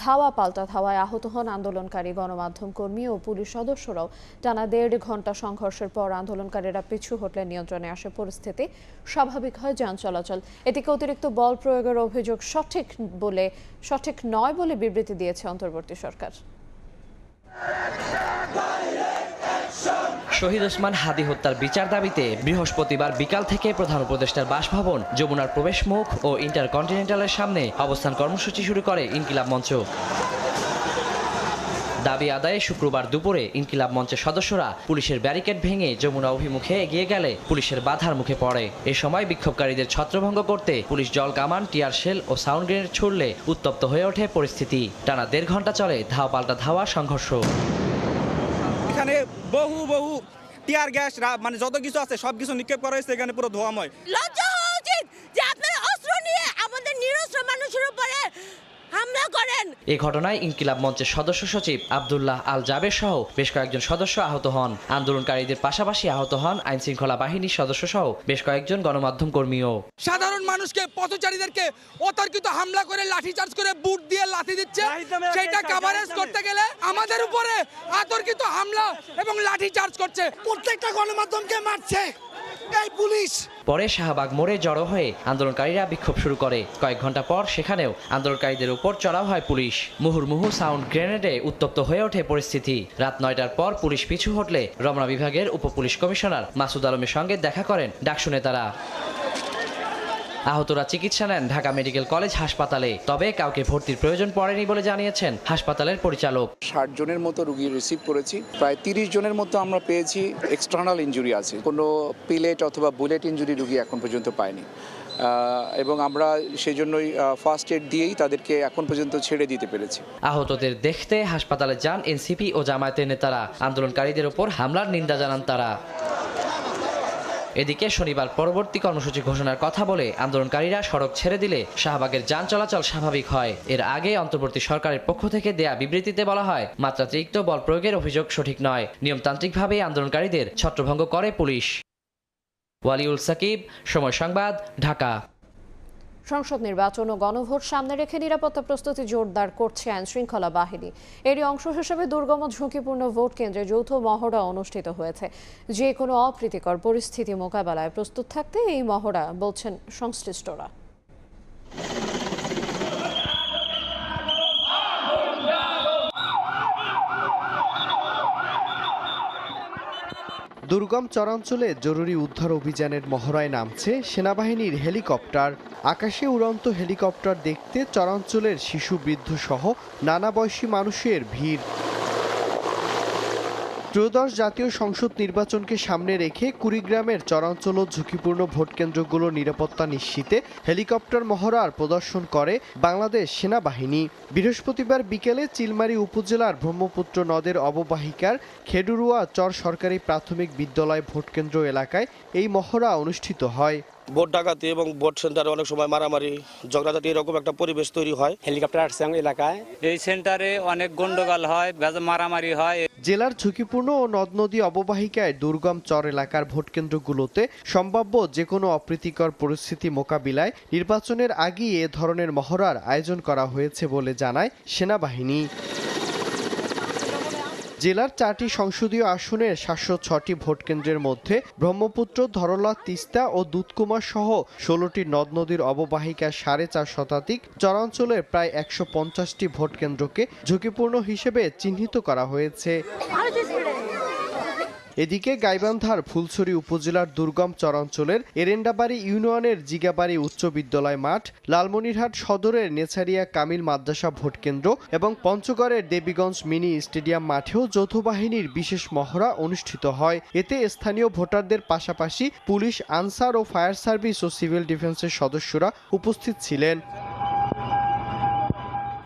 ধাওয়া পাল্টা ধাওয়ায় আহত হন আন্দোলনকারী, গণমাধ্যম কর্মী ও পুলিশ সদস্যরাও। টানা 1.5 ঘন্টা সংঘর্ষের পর আন্দোলনকারীরা পিছু হটলে নিয়ন্ত্রণে আসে পরিস্থিতি, স্বাভাবিক হয় যান চলাচল। এদিকে অতিরিক্ত বল প্রয়োগের অভিযোগ সঠিক নয় বলে বিবৃতি দিয়েছে অন্তর্বর্তী সরকার। শহীদ ওসমান হাদি হত্যার বিচার দাবিতে বৃহস্পতিবার বিকাল থেকে প্রধান উপদেষ্টার বাসভবন, যমুনার প্রবেশমুখ ও ইন্টারকন্টিনেন্টালের সামনে অবস্থান কর্মসূচি শুরু করে ইনকিলাব মঞ্চ। দাবি আদায়ে শুক্রবার দুপুরে ইনকিলাব মঞ্চের সদস্যরা পুলিশের ব্যারিকেড ভেঙে যমুনা অভিমুখে এগিয়ে গেলে পুলিশের বাধার মুখে পড়ে। এ সময় বিক্ষোভকারীদের ছত্রভঙ্গ করতে পুলিশ জল কামান, টিয়ার শেল ও সাউন্ড গ্রেনেড ছুড়লে উত্তপ্ত হয়ে ওঠে পরিস্থিতি। টানা 1.5 ঘন্টা চলে ধাওয়া পাল্টা ধাওয়া সংঘর্ষ। এখানে বহু টিয়ার গ্যাস, মানে যত কিছু আছে সবকিছু নিক্ষেপ করা হয়েছে, এখানে পুরো ধোঁয়াময়। লজ্জা হওয়া উচিত যে আপনারা অস্ত্র নিয়ে আমাদের নিরস্ত্র মানুষের উপরে হামলা করেন। এই ঘটনায় ইনকিলাব মঞ্চের সদস্য সচিব আব্দুল্লাহ আল জাবের সহ বেশ কয়েকজন সদস্য আহত হন। আন্দোলনকারীদের পাশাপাশি আহত হন আইন শৃঙ্খলা বাহিনীর সদস্য সহ বেশ কয়েকজন গণমাধ্যম কর্মীও। সাধারণ মানুষকে, পথচারীদেরকে অতর্কিত হামলা করে, লাঠিচার্জ করে, বুট দিয়ে লাথি দিচ্ছে। সেটা কভারেজ করতে গেলে আমাদের উপরে অতর্কিত হামলা এবং লাঠিচার্জ করছে। প্রত্যেকটা গণমাধ্যমকে মারছে এই পুলিশ। পরে শাহবাগ মোড়ে জড়ো হয়ে আন্দোলনকারীরা বিক্ষোভ শুরু করে। কয়েক ঘন্টা পর সেখানেও আন্দোলনকারীদের উপর চড়াও হয় পুলিশ। মুহুর্মুহু সাউন্ড গ্রেনেডে উত্তপ্ত হয়ে ওঠে পরিস্থিতি। রাত 9টার পর পুলিশ পিছু হটলে রমনা বিভাগের উপ পুলিশ কমিশনার মাসুদ আলমের সঙ্গে দেখা করেন ডাকসু নেতারা। আহতরা চিকিৎসা নেন ঢাকা মেডিকেল কলেজ হাসপাতালে, তবে কাউকে ভর্তির প্রয়োজন পড়েনি বলে জানিয়েছেন হাসপাতালের পরিচালক। 60 জনের মতো রোগী রিসিভ করেছি, প্রায় 30 জনের মতো আমরা পেয়েছি এক্সটার্নাল ইনজুরি আছে, কোনো পিলেট অথবা বুলেট ইনজুরি রোগী এখন পর্যন্ত পাইনি এবং আমরা সেই জন্যই ফার্স্ট এড দিয়েই তাদেরকে এখন পর্যন্ত ছেড়ে দিতে পেরেছি। আহতদের দেখতে হাসপাতালে যান এনসিপি ও জামায়াতের নেতারা। আন্দোলনকারীদের ওপর হামলার নিন্দা জানান তারা। এদিকে শনিবার পরবর্তী কর্মসূচি ঘোষণার কথা বলে আন্দোলনকারীরা সড়ক ছেড়ে দিলে শাহবাগের যান চলাচল স্বাভাবিক হয়। এর আগে অন্তর্বর্তী সরকারের পক্ষ থেকে দেয়া বিবৃতিতে বলা হয়, মাত্রাতিরিক্ত বল প্রয়োগের অভিযোগ সঠিক নয়, নিয়মতান্ত্রিকভাবে আন্দোলনকারীদের ছত্রভঙ্গ করে পুলিশ। ওয়ালিউল সাকিব, সময় সংবাদ, ঢাকা। সংসদ নির্বাচন ও গণভোট সামনে রেখে নিরাপত্তা প্রস্তুতি জোরদার করছে আইনশৃঙ্খলা বাহিনী। এরই অংশ হিসেবে দুর্গম ঝুঁকিপূর্ণ ভোট কেন্দ্রে যৌথ মহড়া অনুষ্ঠিত হয়েছে। যে কোনো অপ্রীতিকর পরিস্থিতি মোকাবেলায় প্রস্তুত থাকতে এই মহড়া, বলছেন সংশ্লিষ্টরা। দুর্গম চরাঞ্চলে জরুরি উদ্ধার অভিযানের মহড়ায় নামছে সেনাবাহিনীর হেলিকপ্টার। আকাশে উড়ন্ত হেলিকপ্টার দেখতে চরাঞ্চলের শিশু, বৃদ্ধ সহ নানা বয়সী মানুষের ভিড়। ত্রয়োদশ জাতীয় সংসদ নির্বাচনকে সামনে রেখে কুড়িগ্রামের চরাঞ্চল ও ঝুঁকিপূর্ণ ভোটকেন্দ্রগুলোর নিরাপত্তা নিশ্চিতে হেলিকপ্টার মহড়ার প্রদর্শন করে বাংলাদেশ সেনাবাহিনী। বৃহস্পতিবার বিকেলে চিলমারী উপজেলার ব্রহ্মপুত্র নদের অববাহিকার খেডুরুয়া চর সরকারি প্রাথমিক বিদ্যালয় ভোটকেন্দ্র এলাকায় এই মহড়া অনুষ্ঠিত হয়। ভোট ডাকাতি এবং ভোট সেন্টারে অনেক সময় মারামারি, ঝগড়াঝাটি এরকম একটা পরিবেশ তৈরি হয়। হেলিকপ্টার আসছে এলাকায়, এই সেন্টারে অনেক গন্ডগোল হয়, মারামারি হয়। জেলার ঝুঁকিপূর্ণ ও নদ নদী অববাহিকায় দুর্গম চর এলাকার ভোটকেন্দ্রগুলোতে সম্ভাব্য যে কোনো অপ্রীতিকর পরিস্থিতি মোকাবিলায় নির্বাচনের আগেই এ ধরনের মহড়ার আয়োজন করা হয়েছে বলে জানায় সেনাবাহিনী। জেলার 4টি সংসদীয় আসনের 706টি ভোটকেন্দ্রের মধ্যে ব্রহ্মপুত্র, ধরলা, তিস্তা ও দুধকুমার সহ 16টি নদ নদীর অববাহিকার 4.5 শতাধিক চরাঞ্চলের প্রায় 150টি ভোটকেন্দ্রকে ঝুঁকিপূর্ণ হিসেবে চিহ্নিত করা হয়েছে। এদিকে গাইবান্ধার ফুলছড়ি উপজেলার দুর্গম চরাঞ্চলের এরেন্ডাবাড়ি ইউনিয়নের জিগাবাড়ি উচ্চ বিদ্যালয় মাঠ, লালমনিরহাট সদরের নেছারিয়া কামিল মাদ্রাসা ভোটকেন্দ্র এবং পঞ্চগড়ের দেবীগঞ্জ মিনি স্টেডিয়াম মাঠেও যৌথ বাহিনীর বিশেষ মহড়া অনুষ্ঠিত হয়। এতে স্থানীয় ভোটারদের পাশাপাশি পুলিশ, আনসার ও ফায়ার সার্ভিস ও সিভিল ডিফেন্সের সদস্যরা উপস্থিত ছিলেন।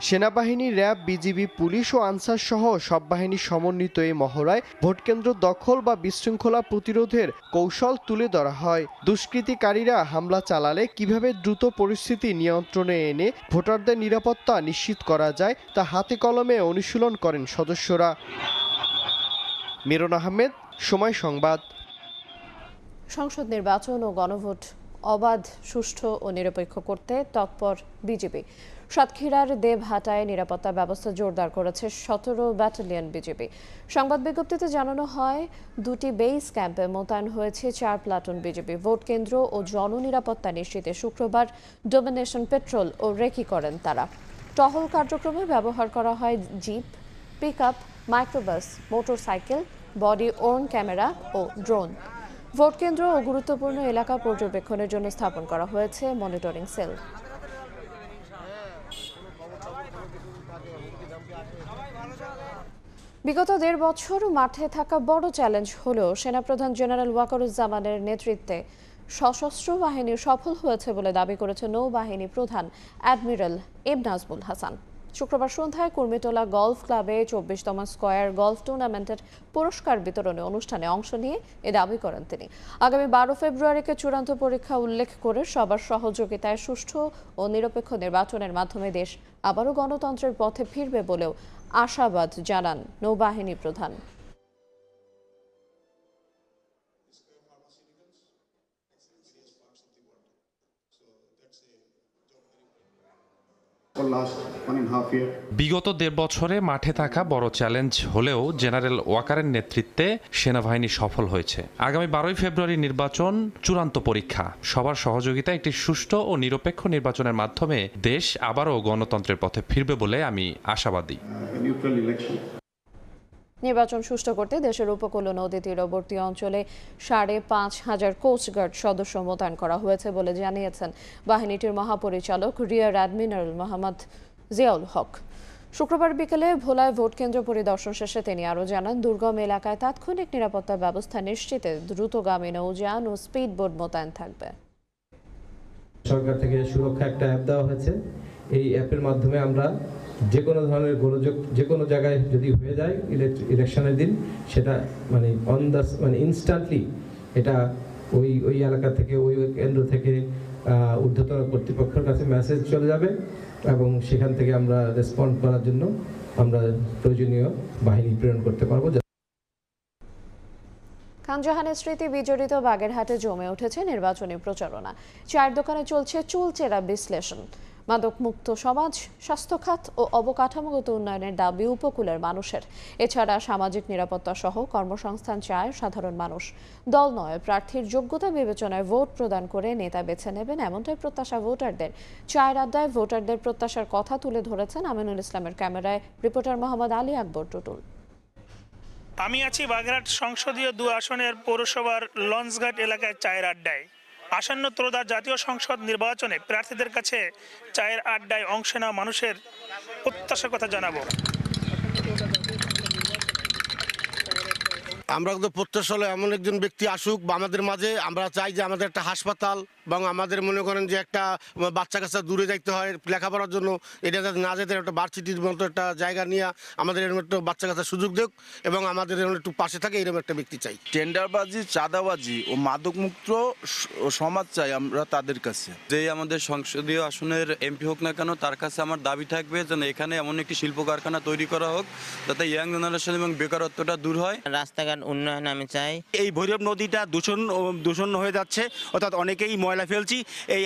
সেনাবাহিনী, র্যাব, বিজিবি, পুলিশ ও আনসার সহ সব বাহিনী সমন্বিত এই মহড়ায় ভোটকেন্দ্র দখল বা বিশৃঙ্খলা প্রতিরোধের কৌশল তুলে ধরা হয়। দুষ্কৃতিকারীরা হামলা চালালে কিভাবে দ্রুত পরিস্থিতি নিয়ন্ত্রণে এনে ভোটারদের নিরাপত্তা নিশ্চিত করা যায় তা হাতে কলমে অনুশীলন করেন সদস্যরা। মিরন আহমেদ, সময় সংবাদ। সংসদ নির্বাচন ও গণভোট অবাধ, সুষ্ঠু ও নিরপেক্ষ করতে তৎপর বিজেপি। সাতক্ষীরার দেবহাটায় নিরাপত্তা ব্যবস্থা জোরদার করেছে 17 ব্যাটালিয়ন বিজেপি। সংবাদ বিজ্ঞপ্তিতে জানানো হয়, 2টি বেস ক্যাম্পে মোতায়েন হয়েছে 4 প্লাটুন বিজেপি। ভোট কেন্দ্র ও জননিরাপত্তা নিশ্চিতে শুক্রবার ডোমিনেশন পেট্রোল ও রেকি করেন তারা। টহল কার্যক্রমে ব্যবহার করা হয় jeep, pickup, microbus, motorcycle, body worn camera ও ড্রোন। ভোট কেন্দ্র ও গুরুত্বপূর্ণ এলাকা পর্যবেক্ষণের জন্য স্থাপন করা হয়েছে মনিটরিং সেল। বিগত 1.5 বছর মাঠে থাকা বড় চ্যালেঞ্জ হলেও সেনাপ্রধান জেনারেল ওয়াকারুজ্জামানের নেতৃত্বে সশস্ত্র বাহিনী সফল হয়েছে বলে দাবি করেছে নৌবাহিনী প্রধান অ্যাডমিরাল এম নাজমুল হাসান। শুক্রবার সন্ধ্যায় কুর্মিটোলা গলফ ক্লাবে 24তম স্কয়ার গলফ টুর্নামেন্টের পুরস্কার বিতরণী অনুষ্ঠানে অংশ নিয়ে এ দাবি করেন তিনি। আগামী 12 ফেব্রুয়ারিকে চূড়ান্ত পরীক্ষা উল্লেখ করে সবার সহযোগিতায় সুষ্ঠু ও নিরপেক্ষ নির্বাচনের মাধ্যমে দেশ আবারও গণতন্ত্রের পথে ফিরবে বলেও আশাবাদ জানান নৌবাহিনী প্রধান। বিগত 1.5 বছরে মাঠে থাকা বড় চ্যালেঞ্জ হলেও জেনারেল ওয়াকারের নেতৃত্বে সেনাবাহিনী সফল হয়েছে। আগামী 12 ফেব্রুয়ারি নির্বাচন চূড়ান্ত পরীক্ষা, সবার সহযোগিতা একটি সুষ্ঠু ও নিরপেক্ষ নির্বাচনের মাধ্যমে দেশ আবারও গণতন্ত্রের পথে ফিরবে বলে আমি আশাবাদী। নির্বাচন সুষ্ঠু করতে দেশের উপকূল ও নদী তীরবর্তী অঞ্চলে ৫,৫০০ কোস্টগার্ড সদস্য মোতায়েন করা হয়েছে বলে জানিয়েছেন বাহিনীটির মহাপরিচালক রিয়ার অ্যাডমিরাল মোহাম্মদ জিয়াউল হক। শুক্রবার বিকেলে ভোলায় ভোট কেন্দ্র পরিদর্শন শেষে তিনি আরও জানান, দুর্গম এলাকায় তাৎক্ষণিক নিরাপত্তা ব্যবস্থা নিশ্চিতে দ্রুতগামী নৌযান ও স্পিড বোট মোতায়েন থাকবে। সরকার থেকে সুরক্ষা একটা অ্যাপ দেওয়া হয়েছে। এই অ্যাপের মাধ্যমে আমরা যে কোনো ধরনের গোলযোগ যে কোনো জায়গায় যদি হয়ে যায় ইলেকশনের দিন, সেটা মানে ইনস্ট্যান্টলি এটা ওই এলাকা থেকে ওই কেন্দ্র থেকে ঊর্ধ্বতন কর্তৃপক্ষের কাছে মেসেজ চলে যাবে এবং সেখান থেকে আমরা রেসপন্ড করার জন্য আমরা প্রয়োজনীয় বাহিনী প্রেরণ করতে পারবো। খান জাহানের স্মৃতি বিজড়িত বাগেরহাটে জমে উঠেছে নির্বাচনী প্রচারণা। চায়ের দোকানে চলছে চুলচেরা বিশ্লেষণ। মাদকমুক্ত সমাজ, স্বাস্থ্য খাত ও অবকাঠামোগত উন্নয়নের দাবি উপকূলের মানুষের। এছাড়া সামাজিক নিরাপত্তা সহ কর্মসংস্থান চায় সাধারণ মানুষ। দল নয়, প্রার্থীর যোগ্যতা বিবেচনায় ভোট প্রদান করে নেতা বেছে নেবেন, এমনটাই প্রত্যাশা ভোটারদের। চায়ের আড্ডায় ভোটারদের প্রত্যাশার কথা তুলে ধরেছেন আমিনুল ইসলামের ক্যামেরায় রিপোর্টার মোহাম্মদ আলী আকবর টুটুল। আমি আছি বাগেরহাট সংসদীয় ২ আসনের পৌরসভার লঞ্চঘাট এলাকায় চায়ের আড্ডায়। আসন্ন ত্রয়োদশ জাতীয় সংসদ নির্বাচনে প্রার্থীদের কাছে চায়ের আড্ডায় অংশ নেওয়া মানুষের প্রত্যাশার কথা জানাবো। আমরা কিন্তু প্রত্যাশা হলো এমন একজন ব্যক্তি আসুক বা আমাদের মাঝে। আমরা চাই যে আমাদের একটা হাসপাতাল এবং আমাদের মনে করেন যে একটা বাচ্চা কাচ্চা দূরে যাইতে হয় লেখাপড়ার জন্য, এটা যাতে না যেতে একটা ভার্সিটির মতো একটা জায়গা নিয়ে আমাদের এরকম একটা বাচ্চা কাচ্চা সুযোগ দেখ এবং আমাদের এরকম একটু পাশে থাকে, এরকম একটা ব্যক্তি চাই। টেন্ডারবাজি, চাঁদাবাজি ও মাদকমুক্ত সমাজ চাই আমরা তাদের কাছে। যেই আমাদের সংসদীয় আসনের এমপি হোক না কেন, তার কাছে আমার দাবি থাকবে যেন এখানে এমন একটি শিল্প কারখানা তৈরি করা হোক যাতে ইয়াং জেনারেশন এবং বেকারত্বটা দূর হয়। রাস্তাঘাট উন্নয়ন আমি চাই। এই ভৈরব নদীটা দূষণ হয়ে যাচ্ছে, অর্থাৎ অনেকেই ময়লা ফেলছি।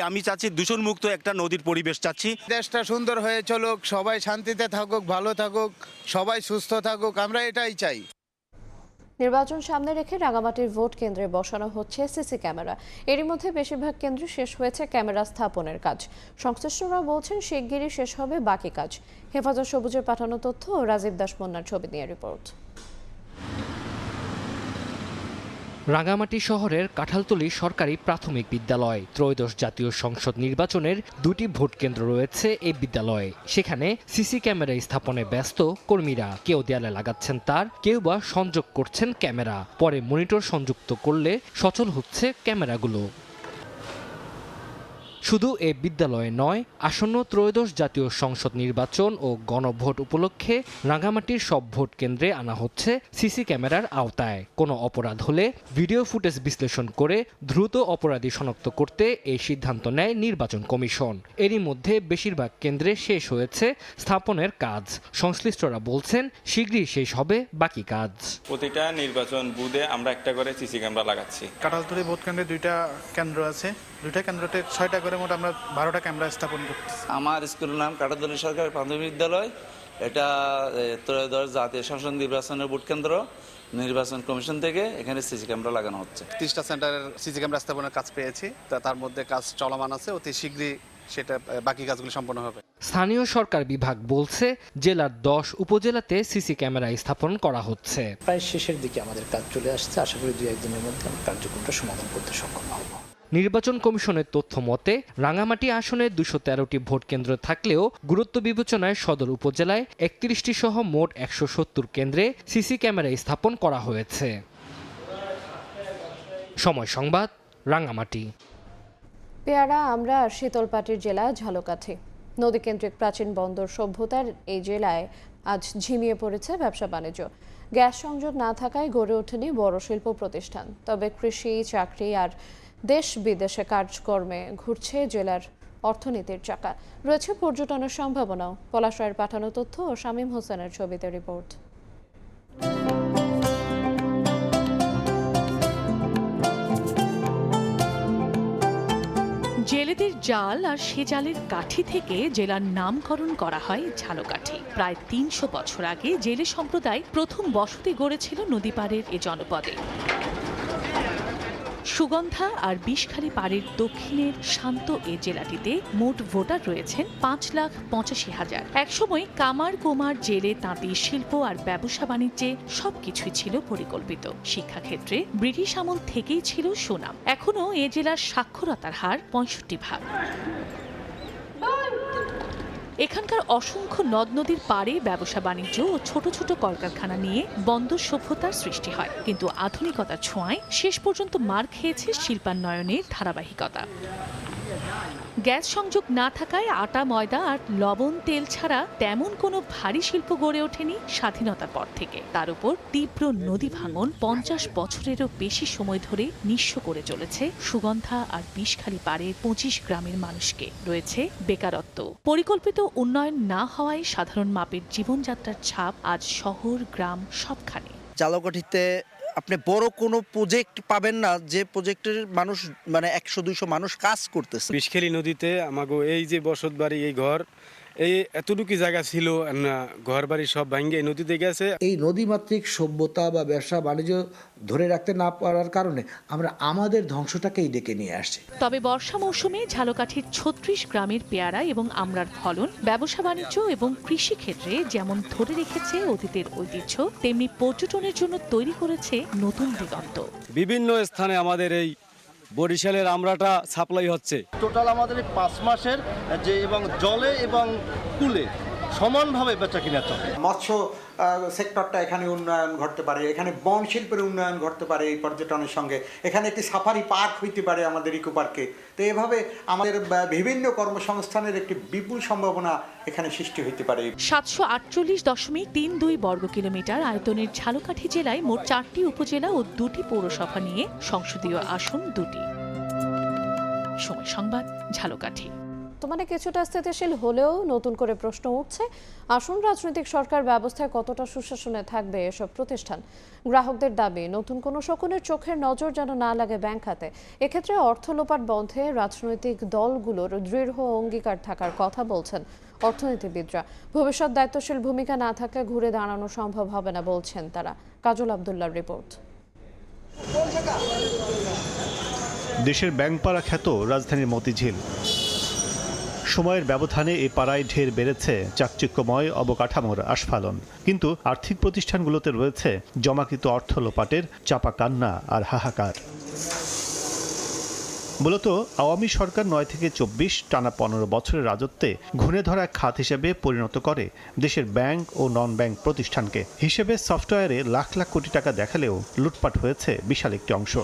আমি চাচ্ছি দূষণ মুক্ত একটা নদীর পরিবেশ চাচ্ছি। দেশটা সুন্দর হয়ে চলুক, সবাই শান্তিতে থাকুক, ভালো থাকুক, সবাই সুস্থ থাকুক, আমরা এটাই চাই। নির্বাচন সামনে রেখে রাঙামাটির ভোট কেন্দ্রে বসানো হচ্ছে সিসি ক্যামেরা। এরই মধ্যে বেশিরভাগ কেন্দ্রে শেষ হয়েছে ক্যামেরা স্থাপনের কাজ। সংশ্লিষ্টরা বলছেন শিগগিরই শেষ হবে বাকি কাজ। হেফাজত সবুজের পাঠানো তথ্য ও রাজীব দাস মুন্নার ছবি নিয়ে রিপোর্ট। রাঙামাটি শহরের কাঁঠালতলী সরকারি প্রাথমিক বিদ্যালয়। ত্রয়োদশ জাতীয় সংসদ নির্বাচনের 2টি ভোট কেন্দ্র রয়েছে এই বিদ্যালয়ে। সেখানে সিসি ক্যামেরা স্থাপনে ব্যস্ত কর্মীরা। কেউ দেয়ালে লাগাচ্ছেন তার, কেউ বা সংযোগ করছেন ক্যামেরা। পরে মনিটর সংযুক্ত করলে সচল হচ্ছে ক্যামেরাগুলো। শুধু এ বিদ্যালয়ে নয়, আসন্ন ত্রয়োদশ জাতীয় সংসদ নির্বাচন ও গণভোট উপলক্ষে রাঙামাটির সব ভোট কেন্দ্রে আনা হচ্ছে সিসি ক্যামেরার আওতায়। কোনো অপরাধ হলে ভিডিও ফুটেজ বিশ্লেষণ করে দ্রুত অপরাধী শনাক্ত করতে এই সিদ্ধান্ত নেয় নির্বাচন কমিশন। এরই মধ্যে বেশিরভাগ কেন্দ্রে শেষ হয়েছে স্থাপনের কাজ। সংশ্লিষ্টরা বলছেন শীঘ্রই শেষ হবে বাকি কাজ। প্রতিটা নির্বাচন বুথে আমরা একটা করে সিসি ক্যামেরা লাগাচ্ছি। কাঁঠালতলী ভোট কেন্দ্রে 2টা কেন্দ্র আছে, 2টা কেন্দ্রতে 6টা করে মোট আমরা 12টা ক্যামেরা স্থাপন করছি। আমার স্কুলের নাম কাঁঠালতলী সরকারি প্রাথমিক বিদ্যালয়। এটা ত্রয়োদশ জাতীয় সংসদ নির্বাচনের ভোট কেন্দ্র। নির্বাচন কমিশন থেকে এখানে সিসি ক্যামেরা লাগানো হচ্ছে। 30টা সেন্টারের সিসি ক্যামেরা স্থাপনের কাজ পেয়েছি, তার মধ্যে কাজ চলমান আছে। অতি শীঘ্রই সেটা বাকি কাজগুলো সম্পন্ন হবে। স্থানীয় সরকার বিভাগ বলছে জেলার 10 উপজেলাতে সিসি ক্যামেরা স্থাপন করা হচ্ছে। প্রায় শেষের দিকে আমাদের কাজ চলে আসছে। আশা করি 2-1 দিনের মধ্যে আমরা কার্যক্রমটা সমাধান করতে সক্ষম হব। নির্বাচন কমিশনের তথ্য মতে রাঙামাটি আসনে 213টি ভোট কেন্দ্র থাকলেও গুরুত্ব বিবেচনায় সদর উপজেলায় 31টি সহ মোট 170 কেন্দ্রে সিসি ক্যামেরা স্থাপন করা হয়েছে। সময় সংবাদ, রাঙামাটি। পেয়ারা, আমরা আর শীতলপাটির জেলা ঝালকাঠি। নদীকেন্দ্রিক প্রাচীন বন্দর সভ্যতার এই জেলায় আজ ঝিমিয়ে পড়েছে ব্যবসা বাণিজ্য। গ্যাস সংযোগ না থাকায় গড়ে ওঠেনি বড় শিল্প প্রতিষ্ঠান। তবে কৃষি, চাকরি আর দেশ বিদেশে কাজকর্মে ঘুরছে জেলার অর্থনীতির চাকা। রয়েছে পর্যটনের সম্ভাবনাও। পলাশ রায়ের পাঠানো তথ্য ও শামীম হোসেনের ছবিতে রিপোর্ট। জেলেদের জাল আর সে জালের কাঠি থেকে জেলার নামকরণ করা হয় ঝালকাঠি। প্রায় 300 বছর আগে জেলে সম্প্রদায় প্রথম বসতি গড়েছিল নদী পাড়ের এ জনপদে। সুগন্ধা আর বিষখালী পাড়ের দক্ষিণের শান্ত এ জেলাটিতে মোট ভোটার রয়েছেন 5,85,000। একসময় কামার কুমার জেলে তাঁতি শিল্প আর ব্যবসা বাণিজ্যে সবকিছুই ছিল পরিকল্পিত। শিক্ষাক্ষেত্রে ব্রিটিশ আমল থেকেই ছিল সুনাম। এখনও এ জেলার সাক্ষরতার হার 65%। এখানকার অসংখ্য নদ নদীর পাড়ে ব্যবসা বাণিজ্য ও ছোট ছোট কলকারখানা নিয়ে বন্দর সভ্যতার সৃষ্টি হয়, কিন্তু আধুনিকতার ছোঁয়ায় শেষ পর্যন্ত মার খেয়েছে শিল্পান্নয়নের ধারাবাহিকতা। গ্যাস সংযোগ না থাকায় আটা, ময়দা আর লবণ তেল ছাড়া তেমন কোনো ভারী শিল্প গড়ে ওঠেনি স্বাধীনতার পর থেকে। তার উপর তীব্র নদী ভাঙন 50 বছরেরও বেশি সময় ধরে নিঃস্ব করে চলেছে সুগন্ধা আর বিষখালী পাড়ের 25 গ্রামের মানুষকে। রয়েছে বেকারত্ব। পরিকল্পিত উন্নয়ন না হওয়ায় সাধারণ মাপের জীবনযাত্রার ছাপ আজ শহর গ্রাম সবখানে। ঝালকাঠিতে আপনি বড় কোনো প্রজেক্ট পাবেন না যে প্রজেক্টের মানুষ মানে 100-200 মানুষ কাজ করতেছে। বিষখালী নদীতে আমাগো এই যে বসত বাড়ি, এই ঘর, এই এতটুকু জায়গা ছিল না, ঘর বাড়ি সব ভাঙ্গে এই নদীতে গেছে। এই নদীমাতৃক সভ্যতা বা ব্যবসা বাণিজ্য ধরে রাখতে না পারার কারণে আমরা আমাদের ধ্বংসটাকেই ডেকে নিয়ে আসছি। তবে বর্ষা মৌসুমে ঝালকাঠির 36 গ্রামের পেয়ারা এবং আমড়ার ফলন ব্যবসা বাণিজ্য এবং কৃষি ক্ষেত্রে যেমন ধরে রেখেছে অতীতের ঐতিহ্য, তেমনি পর্যটনের জন্য তৈরি করেছে নতুন দিগন্ত। বিভিন্ন স্থানে আমাদের এই বরিশালের আমড়াটা সাপ্লাই হচ্ছে। টোটাল আমাদের 5 মাসের যে এবং জলে এবং কুলে সমানভাবে বেচা কিনা চলে। মৎস্য সেক্টরটা এখানে উন্নয়ন ঘটতে পারে, এখানে বন শিল্পের উন্নয়ন ঘটতে পারে এই পর্যটনের সঙ্গে, এখানে একটি সাফারি পার্ক হইতে পারে আমাদের ইকো পার্কে। তো এভাবে আমাদের বিভিন্ন কর্মসংস্থানের একটি বিপুল সম্ভাবনা এখানে সৃষ্টি হইতে পারে। 748.32 বর্গ কিলোমিটার আয়তনের ঝালকাঠি জেলায় মোট 4টি উপজেলা ও 2টি পৌরসভা নিয়ে সংসদীয় আসন 2টি। সময় সংবাদ, ঝালকাঠি। বর্তমানে কিছুটা স্থিতিশীল হলেও নতুন করে প্রশ্ন উঠছে, আসন রাজনৈতিক সরকার ব্যবস্থায় কতটা সুশাসনে থাকবে এসব প্রতিষ্ঠান। গ্রাহকদের দাবি, নতুন কোনো শকুনের চোখের নজর যেন না লাগে ব্যাংক খাতে। এক্ষেত্রে অর্থ লোপাট বন্ধে রাজনৈতিক দলগুলোর দৃঢ় অঙ্গীকার থাকার কথা বলছেন অর্থনীতিবিদরা। ভবিষ্যৎ দায়িত্বশীল ভূমিকা না থাকলে ঘুরে দাঁড়ানো সম্ভব হবে না বলছেন তারা। কাজল আব্দুল্লাহর রিপোর্ট। দেশের ব্যাংকপাড়া খ্যাত রাজধানীর মতিঝিল। সময়ের ব্যবধানে এই পাড়ায় ঢের বেড়েছে চাকচিক্যময় অবকাঠামোর আস্ফালন, কিন্তু আর্থিক প্রতিষ্ঠানগুলোতে রয়েছে জমাকৃত অর্থ লোপাটের চাপা কান্না আর হাহাকার। মূলত আওয়ামী সরকার 9 থেকে 24 টানা 15 বছরের রাজত্বে ঘুণে ধরা খাত হিসেবে পরিণত করে দেশের ব্যাংক ও নন ব্যাংক প্রতিষ্ঠানকে। হিসেবে সফটওয়্যারে লাখ লাখ কোটি টাকা দেখালেও লুটপাট হয়েছে বিশাল একটি অংশ।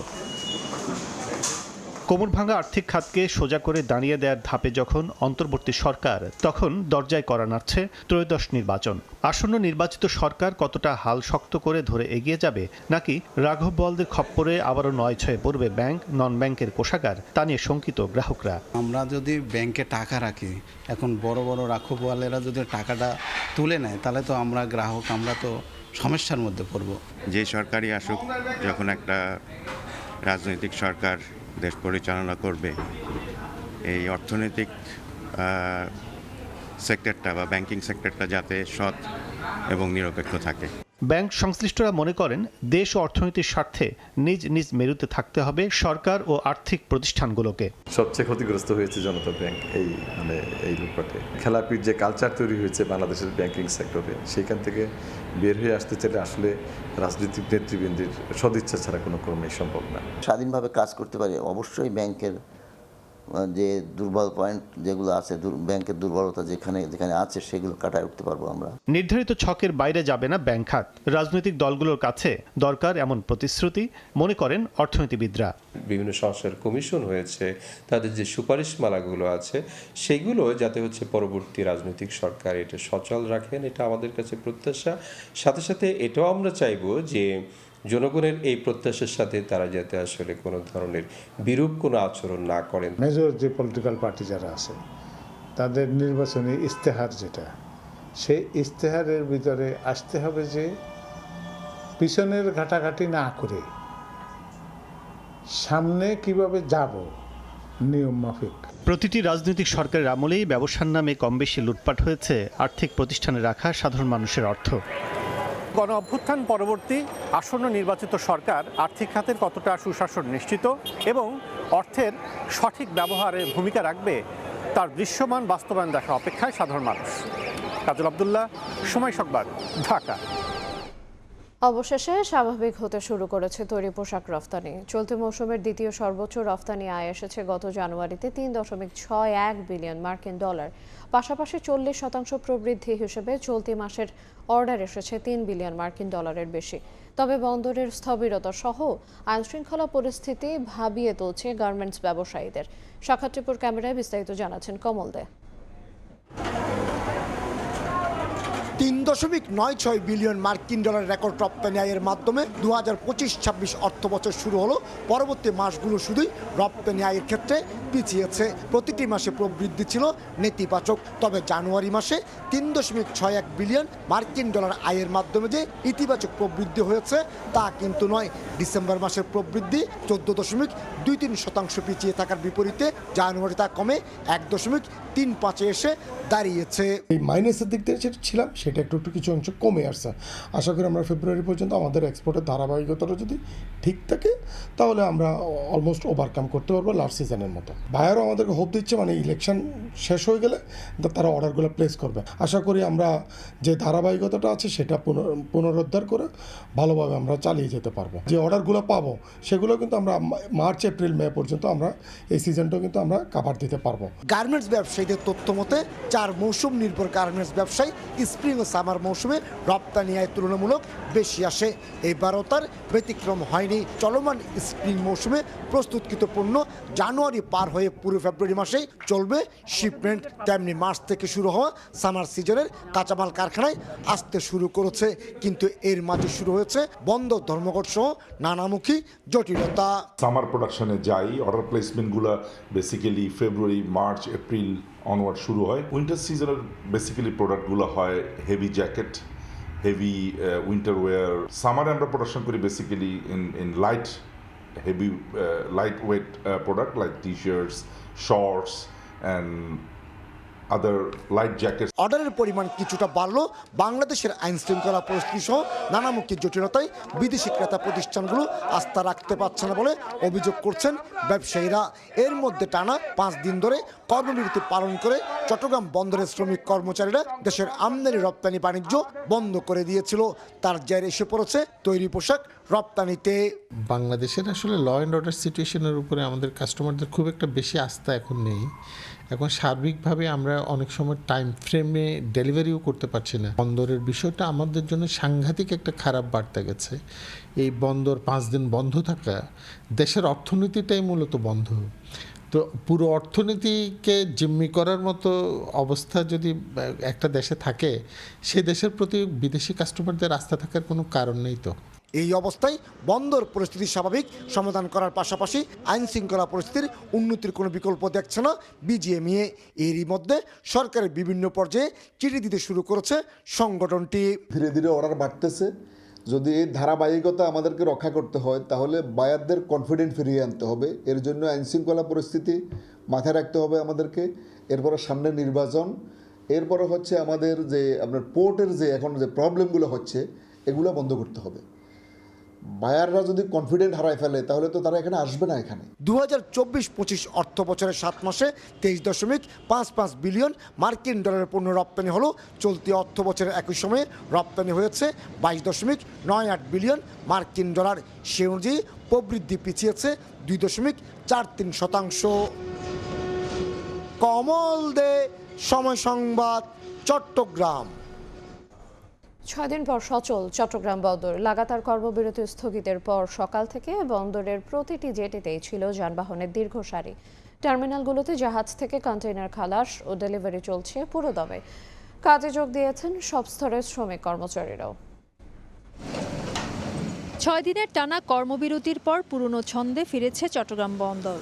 কোমর ভাঙা আর্থিক খাতকে সোজা করে দাঁড়িয়ে দেওয়ার ধাপে যখন অন্তর্বর্তী সরকার, তখন দরজায় কড়া নাড়ছে ত্রয়োদশ নির্বাচন। আসন্ন নির্বাচিত সরকার কতটা হাল শক্ত করে ধরে এগিয়ে যাবে, নাকি রাঘব বোয়ালদের খপ্পরে আবারও 9-6 পড়বে ব্যাংক নন ব্যাংকের কোষাগার, তা নিয়ে শঙ্কিত গ্রাহকরা। আমরা যদি ব্যাংকে টাকা রাখি, এখন বড় বড় রাঘব বোয়ালেরা যদি টাকাটা তুলে নেয়, তাহলে তো আমরা গ্রাহক, আমরা তো সমস্যার মধ্যে পড়ব। যে সরকারই আসুক, যখন একটা রাজনৈতিক সরকার দেশ পরিচালনা করবে, এই অর্থনৈতিক সেক্টরটা বা ব্যাংকিং সেক্টরটা যাতে সৎ এবং নিরপেক্ষ থাকে। ব্যাংক সংশ্লিষ্টরা মনে করেন দেশ ও অর্থনীতির স্বার্থে নিজ নিজ মেরুতে থাকতে হবে সরকার ও আর্থিক প্রতিষ্ঠানগুলোকে। সবচেয়ে ক্ষতিগ্রস্ত হয়েছে জনতা ব্যাংক এই লুটপাটে। খেলাপির যে কালচার তৈরি হয়েছে বাংলাদেশের ব্যাংকিং সেক্টরে, সেইখান থেকে বের হয়ে আসতে চাইলে আসলে রাজনৈতিক নেতৃবৃন্দের সদিচ্ছা ছাড়া কোনো ক্রমেই সম্ভব না। স্বাধীনভাবে কাজ করতে পারে, অবশ্যই ব্যাংকের যে দুর্বল পয়েন্ট যেগুলো আছে, ব্যাংকের দুর্বলতা যেখানে যেখানে আছে, সেগুলো কাটায় উঠতে পারবো আমরা। নির্ধারিত ছকের বাইরে যাবে না ব্যাংক খাত। রাজনৈতিক দলগুলোর কাছে দরকার এমন প্রতিশ্রুতি, মনে করেন অর্থনীতিবিদরা। বিভিন্ন সংস্থার কমিশন হয়েছে, তাদের যে সুপারিশমালাগুলো আছে, সেগুলো যাতে পরবর্তী রাজনৈতিক সরকার এটা সচল রাখেন, এটা আমাদের কাছে প্রত্যাশা। সাথে সাথে এটাও আমরা চাইবো যে জনগণের এই প্রত্যাশার সাথে তারা যাতে আসলে কোনো ধরনের বিরূপ কোনো আচরণ না করেন। মেজর যে পলিটিক্যাল পার্টি যারা আছে, তাদের নির্বাচনী ইস্তেহার যেটা, সেই ইস্তেহারের ভিতরে আসতে হবে যে পিছনের ঘাটাঘাটি না করে সামনে কিভাবে যাব নিয়ম মাফিক। প্রতিটি রাজনৈতিক সরকারের আমলেই ব্যবসার নামে কম বেশি লুটপাট হয়েছে আর্থিক প্রতিষ্ঠানে রাখা সাধারণ মানুষের অর্থ। গণ অভ্যুত্থান পরবর্তী আসন্ন নির্বাচিত সরকার আর্থিক খাতের কতটা সুশাসন নিশ্চিত এবং অর্থের সঠিক ব্যবহারের ভূমিকা রাখবে তার দৃশ্যমান বাস্তবায়ন দেখা অপেক্ষায় সাধারণ মানুষ। কাজল আব্দুল্লাহ, সময় সংবাদ, ঢাকা। অবশেষে স্বাভাবিক হতে শুরু করেছে তৈরি পোশাক রফতানি। চলতি মৌসুমের দ্বিতীয় সর্বোচ্চ রফতানি আয় এসেছে গত জানুয়ারিতে 3.61 বিলিয়ন মার্কিন ডলার। পাশাপাশি 40% প্রবৃদ্ধি হিসেবে চলতি মাসের অর্ডার এসেছে 3 বিলিয়ন মার্কিন ডলারের বেশি। তবে বন্দরের স্থবিরতা সহ আইনশৃঙ্খলা পরিস্থিতি ভাবিয়ে তুলছে গার্মেন্টস ব্যবসায়ীদের। সাক্ষাৎপুর ক্যামেরায় বিস্তারিত জানাচ্ছেন কমল দে। 3.96 বিলিয়ন মার্কিন ডলার রেকর্ড রপ্তানি আয়ের মাধ্যমে 2025-26 অর্থবছর শুরু হলো। পরবর্তী মাসগুলো শুধুই রপ্তানি আয়ের ক্ষেত্রে পিছিয়েছে। প্রতিটি মাসে প্রবৃদ্ধি ছিল নেতিবাচক। তবে জানুয়ারি মাসে 3.61 বিলিয়ন মার্কিন ডলার আয়ের মাধ্যমে যে ইতিবাচক প্রবৃদ্ধি হয়েছে তা কিন্তু নয়। ডিসেম্বর মাসের প্রবৃদ্ধি 14.23% পিছিয়ে থাকার বিপরীতে জানুয়ারি তা কমে 1.35 এসে দাঁড়িয়েছে। এই মাইনাসের দিক থেকে যেটা ছিলাম সেটা একটু কিছু অংশ কমে আসছে। আশা করি আমরা ফেব্রুয়ারি পর্যন্ত আমাদের এক্সপোর্টের ধারাবাহিকতাটা যদি ঠিক থাকে তাহলে আমরা অলমোস্ট ওভারকাম করতে পারবো লাস্ট সিজনের মতো। বায়ারও আমাদেরকে হোপ দিচ্ছে, মানে ইলেকশন শেষ হয়ে গেলে তারা অর্ডারগুলো প্লেস করবে। আশা করি আমরা যে ধারাবাহিকতাটা আছে সেটা পুনরুদ্ধার করে ভালোভাবে আমরা চালিয়ে যেতে পারবো। যে অর্ডারগুলো পাবো সেগুলো কিন্তু আমরা মার্চ, এপ্রিল, মে পর্যন্ত আমরা এই সিজনটাও কিন্তু আমরা কাভার দিতে পারবো। গার্মেন্টস ব্যবসায়ীদের তথ্য মতে 4 মৌসুম নির্ভর গার্মেন্টস ব্যবসায়ী স্প্রিং ও সামার মৌসুমে রপ্তানি আয় তুলনামূলক বেশি আসে। এবারও তার ব্যতিক্রম হয়নি। চলমান স্প্রিং মৌসুমে প্রস্তুতকৃত পণ্য জানুয়ারি পার হয়ে পুরো ফেব্রুয়ারি মাসেই চলবে শিপমেন্ট। তেমনি মার্চ থেকে শুরু হওয়া সামার সিজনের কাঁচামাল কারখানায় আসতে শুরু করেছে। কিন্তু এর মাঝে শুরু হয়েছে বন্ধ ধর্মঘট সহ নানামুখী জটিলতা। সামার প্রোডাকশনে যাই, অর্ডার প্লেসমেন্টগুলো basically February, March, April onward শুরু হয়। উইন্টার সিজনের বেসিক্যালি প্রোডাক্টগুলো হয় heavy jacket, heavy winter wear. সামারে আমরা প্রোডাকশন করি basically in light, heavy light weight product like T-shirts, shorts and other light jacket. অর্ডারের পরিমাণ কিছুটা বাড়লেও বাংলাদেশের আইন শৃঙ্খলা পরিস্থিতি সহ নানামুখী জটিলতায় বিদেশি ক্রেতা প্রতিষ্ঠানগুলো আস্থা রাখতে পারছে না বলে অভিযোগ করছেন ব্যবসায়ীরা। এর মধ্যে টানা 5 দিন ধরে কর্মবিরতি পালন করে চট্টগ্রাম বন্দরের শ্রমিক কর্মচারীরা দেশের আমদানি রপ্তানি বাণিজ্য বন্ধ করে দিয়েছিল। তার জেরে এসে পড়েছে তৈরি পোশাক রপ্তানিতে। বাংলাদেশের আসলে ল অ্যান্ড অর্ডার সিচুয়েশনের উপরে আমাদের কাস্টমারদের খুব একটা বেশি আস্থা এখন নেই। এখন সার্বিকভাবে আমরা অনেক সময় টাইম ফ্রেমে ডেলিভারিও করতে পারছি না। বন্দরের বিষয়টা আমাদের জন্য সাংঘাতিক একটা খারাপ বার্তা গেছে। এই বন্দর 5 দিন বন্ধ থাকা, দেশের অর্থনীতিটাই মূলত বন্ধ। তো পুরো অর্থনীতিকে জিম্মি করার মতো অবস্থা যদি একটা দেশে থাকে, সে দেশের প্রতি বিদেশি কাস্টমারদের আস্থা থাকার কোনো কারণ নেই। তো এই অবস্থায় বন্দর পরিস্থিতি স্বাভাবিক সমাধান করার পাশাপাশি আইন শৃঙ্খলা পরিস্থিতির উন্নতির কোনো বিকল্প দেখছে না বিজিএমইএ। এরই মধ্যে সরকারের বিভিন্ন পর্যায়ে চিঠি দিতে শুরু করেছে সংগঠনটি। ধীরে ধীরে অর্ডার বাড়তেছে। যদি এই ধারাবাহিকতা আমাদেরকে রক্ষা করতে হয় তাহলে বায়ারদের কনফিডেন্ট ফিরিয়ে আনতে হবে। এর জন্য আইন শৃঙ্খলা পরিস্থিতি মাথায় রাখতে হবে আমাদেরকে। এরপরে সামনে নির্বাচন, এরপরে হচ্ছে আমাদের যে আপনার পোর্টের যে এখন যে প্রবলেমগুলো হচ্ছে এগুলো বন্ধ করতে হবে। বায়াররা যদি কনফিডেন্ট হারায় ফেলে তাহলে তো তারা এখানে আসবে না। এখানে 2024-25 অর্থ বছরের 7 মাসে 23.55 বিলিয়ন মার্কিন ডলারের পণ্য রপ্তানি হলো। চলতি অর্থ বছরের একই সময়ে রপ্তানি হয়েছে 22.98 বিলিয়ন মার্কিন ডলার। সে অনুযায়ী প্রবৃদ্ধি পিছিয়েছে 2.43%। কমল দে, সময় সংবাদ, চট্টগ্রাম। 6 দিন পর সচল চট্টগ্রাম বন্দর। লাগাতার কর্মবিরতি স্থগিতের পর সকাল থেকে বন্দরের প্রতিটি জেটিতেই ছিল যানবাহনের দীর্ঘ সারি। টার্মিনালগুলোতে জাহাজ থেকে কন্টেইনার খালাস ও ডেলিভারি চলছে পুরোদমে। কাজে যোগ দিয়েছেন সব স্তরের শ্রমিক কর্মচারীরাও। 6 দিনের টানা কর্মবিরতির পর পুরনো ছন্দে ফিরেছে চট্টগ্রাম বন্দর।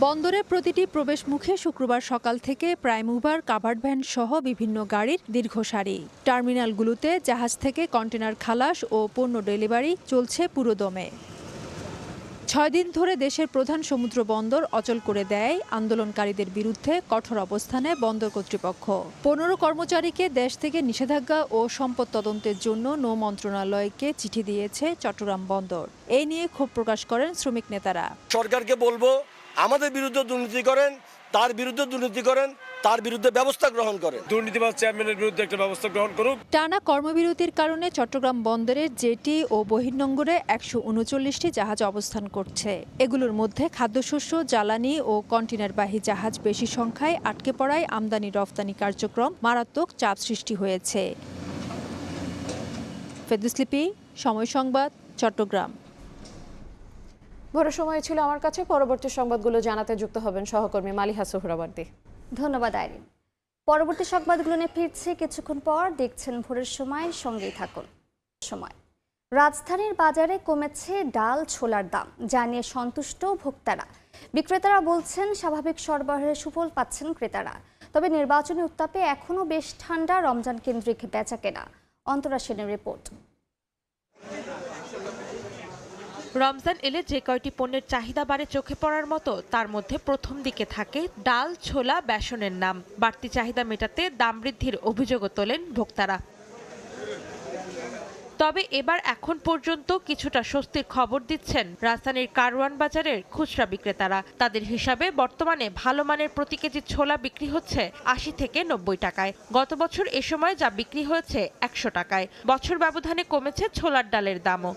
বন্দরের প্রতিটি প্রবেশ মুখে শুক্রবার সকাল থেকে প্রাইম মুভার, কাভার্ড ভ্যান সহ বিভিন্ন গাড়ির দীর্ঘ সারি। টার্মিনালগুলোতে জাহাজ থেকে কন্টেনার খালাস ও পণ্য ডেলিভারি চলছে পুরোদমে। 6 দিন ধরে দেশের প্রধান সমুদ্র বন্দর অচল করে দেয় আন্দোলনকারীদের বিরুদ্ধে কঠোর অবস্থানে বন্দর কর্তৃপক্ষ। 15 কর্মচারীকে দেশ থেকে নিষেধাজ্ঞা ও সম্পদ তদন্তের জন্য নৌ মন্ত্রণালয়কে চিঠি দিয়েছে চট্টগ্রাম বন্দর। এই নিয়ে ক্ষোভ প্রকাশ করেন শ্রমিক নেতারা। সরকারকে বলবো, আমাদের বিরুদ্ধে দুর্নীতি করেন, তার বিরুদ্ধে দুর্নীতি করেন, তার বিরুদ্ধে ব্যবস্থা গ্রহণ করেন। দুর্নীতিবাজ চেয়ারম্যানের বিরুদ্ধে একটা ব্যবস্থা গ্রহণ করুক। টানা কর্মবিরতির কারণে চট্টগ্রাম বন্দরের জেটি ও বহির্নোঙরে 139টি জাহাজ অবস্থান করছে। এগুলোর মধ্যে খাদ্যশস্য, জ্বালানি ও কন্টেনারবাহী জাহাজ বেশি সংখ্যায় আটকে পড়ায় আমদানি রফতানি কার্যক্রম মারাত্মক চাপ সৃষ্টি হয়েছে। ফেদুসলিপি, সময় সংবাদ, চট্টগ্রাম। ভোরের সময় ছিল আমার কাছে। পরবর্তী সংবাদগুলো জানাতে যুক্ত হবেন সহকর্মী মালিহা সুহরাবর্দী। ধন্যবাদ আইরিন। পরবর্তী সংবাদগুলো নিয়ে ফিরছে কিছুক্ষণ পর। দেখছেন ভোরের সময়, সঙ্গেই থাকুন। সময় রাজধানীর বাজারে কমেছে ডাল ছোলার দাম, যা নিয়ে সন্তুষ্ট ভোক্তারা। বিক্রেতারা বলছেন স্বাভাবিক সরবরাহের সুফল পাচ্ছেন ক্রেতারা। তবে নির্বাচনী উত্তাপে এখনও বেশ ঠান্ডা রমজান কেন্দ্রিক বেচাকেনা। অন্তরা সেনের রিপোর্ট। রমজান এলে যে কয়টি পণ্যের চাহিদা বাড়ে চোখে পড়ার মতো, তার মধ্যে প্রথম দিকে থাকে ডাল, ছোলা, বেসনের নাম। বাড়তি চাহিদা মেটাতে দাম বৃদ্ধির অভিযোগও তোলেন ভোক্তারা। তবে এবার এখন পর্যন্ত কিছুটা স্বস্তির খবর দিচ্ছেন রাজধানীর কারওয়ান বাজারের খুচরা বিক্রেতারা। তাদের হিসাবে বর্তমানে ভালো মানের প্রতি কেজি ছোলা বিক্রি হচ্ছে 80 থেকে 90 টাকায়। গত বছর এ সময় যা বিক্রি হয়েছে 100 টাকায়। বছর ব্যবধানে কমেছে ছোলার ডালের দামও।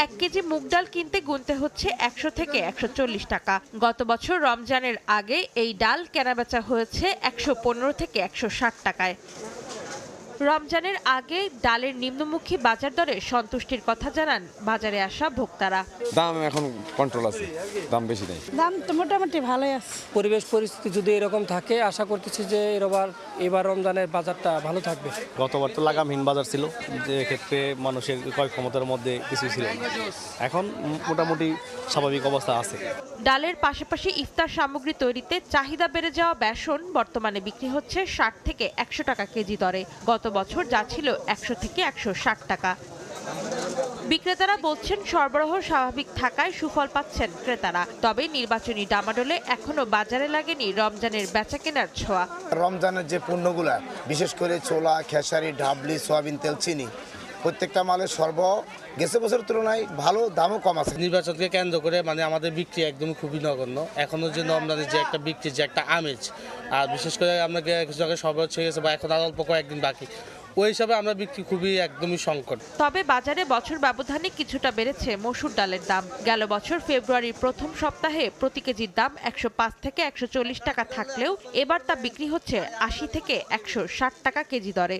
1 কেজি মুগ ডাল কিনতে গুনতে হচ্ছে 100 থেকে 140 টাকা। গত বছর রমজানের আগে এই ডাল কেনাবেচা হয়েছে 115 থেকে 160 টাকায়। রমজানের আগে ডালের নিম্নমুখী বাজার দরে সন্তুষ্টির কথা জানান বাজারে আসা ভোক্তারা। দাম এখন কন্ট্রোল আছে, দাম বেশি নেই। দাম তো মোটামুটি ভালোই আছে। পরিবেশ পরিস্থিতি যদি এরকম থাকে, আশা করতেছি যে এবার রমজানের বাজারটা ভালো থাকবে। গতবার তো লাগামহীন বাজার ছিল, যে ক্ষেত্রে মানুষের ক্রয় ক্ষমতার মধ্যে কিছু ছিল। এখন মোটামুটি স্বাভাবিক অবস্থা আছে। ডালের পাশাপাশি ইফতার সামগ্রী তৈরিতে চাহিদা বেড়ে যাওয়া বেসন বর্তমানে বিক্রি হচ্ছে 60 থেকে 100 টাকা কেজি দরে। গত বছর যা ছিল 100 থেকে 160 টাকা। বিক্রেতারা বলছেন সরবরাহ স্বাভাবিক থাকায় সুফল পাচ্ছেন ক্রেতারা। তবে নির্বাচনী ডামাডোলে এখনো বাজারে লাগেনি রমজানের বেচাকেনার ছোঁয়া। রমজানের যে পণ্যগুলা, বিশেষ করে ছোলা, খেসারি, ডাবলি, সয়াবিন তেল, চিনি, প্রত্যেকটা মালের সরবরাহ গেছে বছরের তুলনায় ভালো, দামও কম আছে। নির্বাচনকে কেন্দ্র করে আমাদের বিক্রি একদম খুবই নগণ্য। এখনো যে রমজানের যে একটা বিক্রি, যে একটা আমেজ, আর বিশেষ করে আমাকে কিছু জায়গায় সরবরাহ হয়ে গেছে বা এখন আর অল্প কয়েকদিন বাকি, ওই হিসাবে আমরা বিক্রি খুবই একদমই সংকট। তবে বাজারে বছর ব্যবধানে কিছুটা বেড়েছে মসুর ডালের দাম। গেল বছর ফেব্রুয়ারির প্রথম সপ্তাহে প্রতি কেজির দাম 105 থেকে 140 টাকা থাকলেও এবার তা বিক্রি হচ্ছে 80 থেকে 160 টাকা কেজি দরে।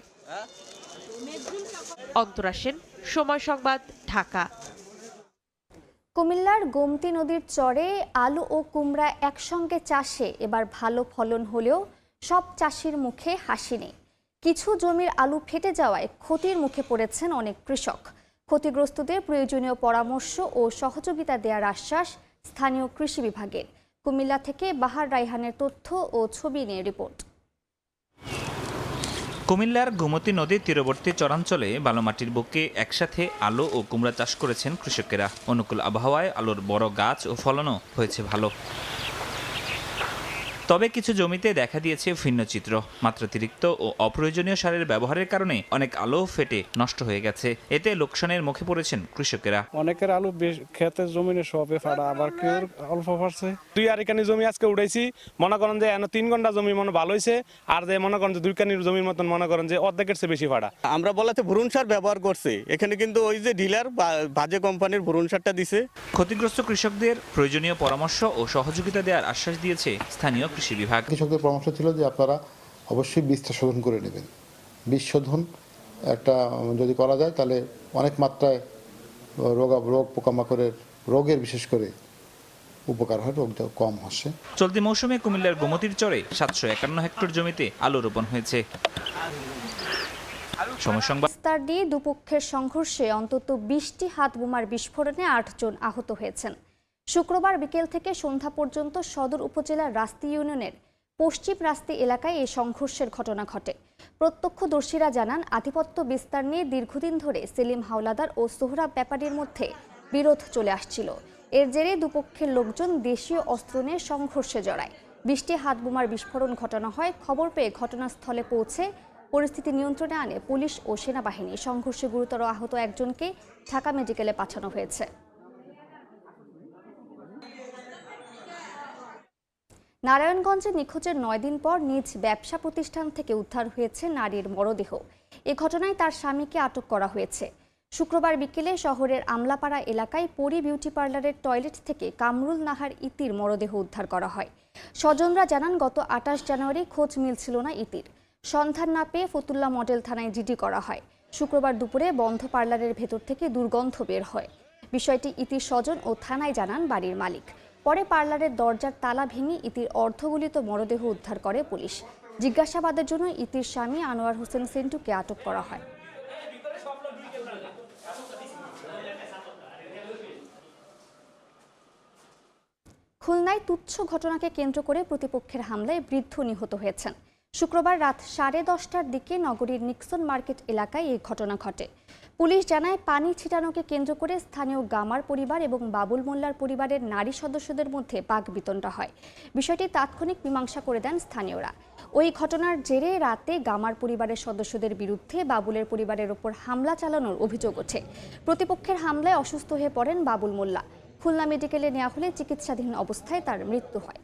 অন্তরা সেন, সময় সংবাদ, ঢাকা। কুমিল্লার গোমতী নদীর চরে আলু ও কুমড়া একসঙ্গে চাষে এবার ভালো ফলন হলেও সব চাষির মুখে হাসি নেই। কিছু জমির আলু ফেটে যাওয়ায় ক্ষতির মুখে পড়েছেন অনেক কৃষক। ক্ষতিগ্রস্তদের প্রয়োজনীয় পরামর্শ ও সহযোগিতা দেওয়ার আশ্বাস স্থানীয় কৃষি বিভাগের। কুমিল্লা থেকে বাহার রাইহানের তথ্য ও ছবি নিয়ে রিপোর্ট। কুমিল্লার গোমতী নদীর তীরবর্তী চরাঞ্চলে বালুমাটির বুকে একসাথে আলু ও কুমড়া চাষ করেছেন কৃষকেরা। অনুকূল আবহাওয়ায় আলুর বড় গাছ ও ফলনও হয়েছে ভালো। তবে কিছু জমিতে দেখা দিয়েছে ভিন্ন চিত্র। মাত্রাতিরিক্ত ও অপ্রয়োজনীয় সারের ব্যবহারের কারণে অনেক আলু ফেটে নষ্ট হয়ে গেছে। এতে লোকসানের মুখে পড়েছেন কৃষকেরা। অনেকের আলু ক্ষেতের জমিনে সবে ফাড়া, আবার কেউ অল্প ফাড়ছে। 2 আড়াইকানি জমি আজকে উঠাইছি, মনে করেন যে 3 ঘন্টা জমি মনে ভালো হয়েছে, আর যে মনে করেন যে 2 কানির জমির মতন মনে করেন যে অর্ধেকের চেয়ে বেশি ফাড়া। আমরা বলাতে ভুরুন সার ব্যবহার করছে, এখানে কিন্তু ওই যে ডিলার বাজে কোম্পানির ভুরুন সারটা দিছে। ক্ষতিগ্রস্ত কৃষকদের প্রয়োজনীয় পরামর্শ ও সহযোগিতা দেওয়ার আশ্বাস দিয়েছে স্থানীয় কৃষি বিভাগ। কৃষকদের পরামর্শ ছিল যে আপনারা অবশ্যই বীজটা শোধন করে নেবেন। বীজ শোধন একটা যদি করা যায় তাহলে অনেক মাত্রায় রোগ পোকামাকড়ের রোগের বিশেষ করে উপকার হয়, রোগটা কম আসে। চলতি মৌসুমে কুমিল্লার গোমতীর চরে 751 হেক্টর জমিতে আলু রোপণ হয়েছে। বিস্তার দিয়ে দুপক্ষের সংঘর্ষে অন্তত 20টি হাতবোমার বিস্ফোরণে 8 জন আহত হয়েছেন। শুক্রবার বিকেল থেকে সন্ধ্যা পর্যন্ত সদর উপজেলার রাস্তি ইউনিয়নের পশ্চিম রাস্তি এলাকায় এই সংঘর্ষের ঘটনা ঘটে। প্রত্যক্ষদর্শীরা জানান, আধিপত্য বিস্তার নিয়ে দীর্ঘদিন ধরে সেলিম হাওলাদার ও সোহরাব ব্যাপারীর মধ্যে বিরোধ চলে আসছিল। এর জেরে দুপক্ষের লোকজন দেশীয় অস্ত্র নিয়ে সংঘর্ষে জড়ায়। 20টি হাতবোমার বিস্ফোরণ ঘটানো হয়। খবর পেয়ে ঘটনাস্থলে পৌঁছে পরিস্থিতি নিয়ন্ত্রণে আনে পুলিশ ও সেনাবাহিনী। সংঘর্ষে গুরুতর আহত একজনকে ঢাকা মেডিকেলে পাঠানো হয়েছে। নারায়ণগঞ্জে নিখোঁজের 9 দিন পর নিজ ব্যবসা প্রতিষ্ঠান থেকে উদ্ধার হয়েছে নারীর মরদেহ। এ ঘটনায় তার স্বামীকে আটক করা হয়েছে। শুক্রবার বিকেলে শহরের আমলাপাড়া এলাকায় পরি বিউটি পার্লারের টয়লেট থেকে কামরুল নাহার ইতির মরদেহ উদ্ধার করা হয়। স্বজনরা জানান, গত 28 জানুয়ারি খোঁজ মিলছিল না ইতির। সন্ধান না পেয়ে ফতুল্লা মডেল থানায় জিডি করা হয়। শুক্রবার দুপুরে বন্ধ পার্লারের ভেতর থেকে দুর্গন্ধ বের হয়। বিষয়টি ইতির স্বজন ও থানায় জানান বাড়ির মালিক। পরে পার্লারের দরজার তালা ভেঙে ইতির অর্ধগলিত মরদেহ উদ্ধার করে পুলিশ। জিজ্ঞাসাবাদের জন্য ইতির স্বামী আনোয়ার হোসেন সেন্টুকে আটক করা হয়। খুলনায় তুচ্ছ ঘটনাকে কেন্দ্র করে প্রতিপক্ষের হামলায় বৃদ্ধ নিহত হয়েছেন। শুক্রবার রাত 10:30টার দিকে নগরীর নিক্সন মার্কেট এলাকায় এই ঘটনা ঘটে। পুলিশ জানায়, পানি ছিটানোকে কেন্দ্র করে স্থানীয় গামার পরিবার এবং বাবুল মোল্লার পরিবারের নারী সদস্যদের মধ্যে বাকবিতণ্ডা হয়। বিষয়টি তাৎক্ষণিক মীমাংসা করে দেন স্থানীয়রা। ওই ঘটনার জেরে রাতে গামার পরিবারের সদস্যদের বিরুদ্ধে বাবুলের পরিবারের ওপর হামলা চালানোর অভিযোগ ওঠে। প্রতিপক্ষের হামলায় অসুস্থ হয়ে পড়েন বাবুল মোল্লা। খুলনা মেডিকেলে নেওয়া হলে চিকিৎসাধীন অবস্থায় তার মৃত্যু হয়।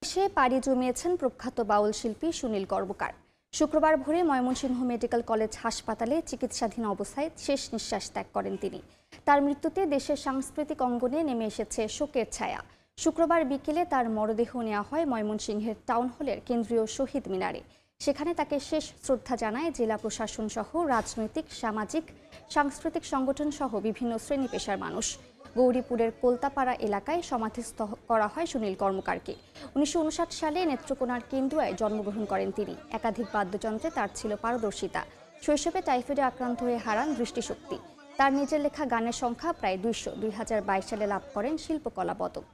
সে পাড়ি জমিয়েছেন প্রখ্যাত বাউল শিল্পী সুনীল কর্মকার। শুক্রবার ভোরে ময়মনসিংহ মেডিকেল কলেজ হাসপাতালে চিকিৎসাধীন অবস্থায় শেষ নিঃশ্বাস ত্যাগ করেন তিনি। তার মৃত্যুতে দেশের সাংস্কৃতিক অঙ্গনে নেমে এসেছে শোকের ছায়া। শুক্রবার বিকেলে তার মরদেহ নেওয়া হয় ময়মনসিংহের টাউন হলের কেন্দ্রীয় শহীদ মিনারে। সেখানে তাকে শেষ শ্রদ্ধা জানায় জেলা প্রশাসন সহ রাজনৈতিক, সামাজিক, সাংস্কৃতিক সংগঠন সহ বিভিন্ন শ্রেণী পেশার মানুষ। গৌরীপুরের কোলতাপাড়া এলাকায় সমাধিস্থ করা হয় সুনীল কর্মকারকে। 1959 সালে নেত্রকোনার কেন্দুয়ায় জন্মগ্রহণ করেন তিনি। একাধিক বাদ্যযন্ত্রে তার ছিল পারদর্শিতা। শৈশবে টাইফয়েডে আক্রান্ত হয়ে হারান দৃষ্টিশক্তি। তার নিজের লেখা গানের সংখ্যা প্রায় 200। 2022 সালে লাভ করেন শিল্পকলা পদক।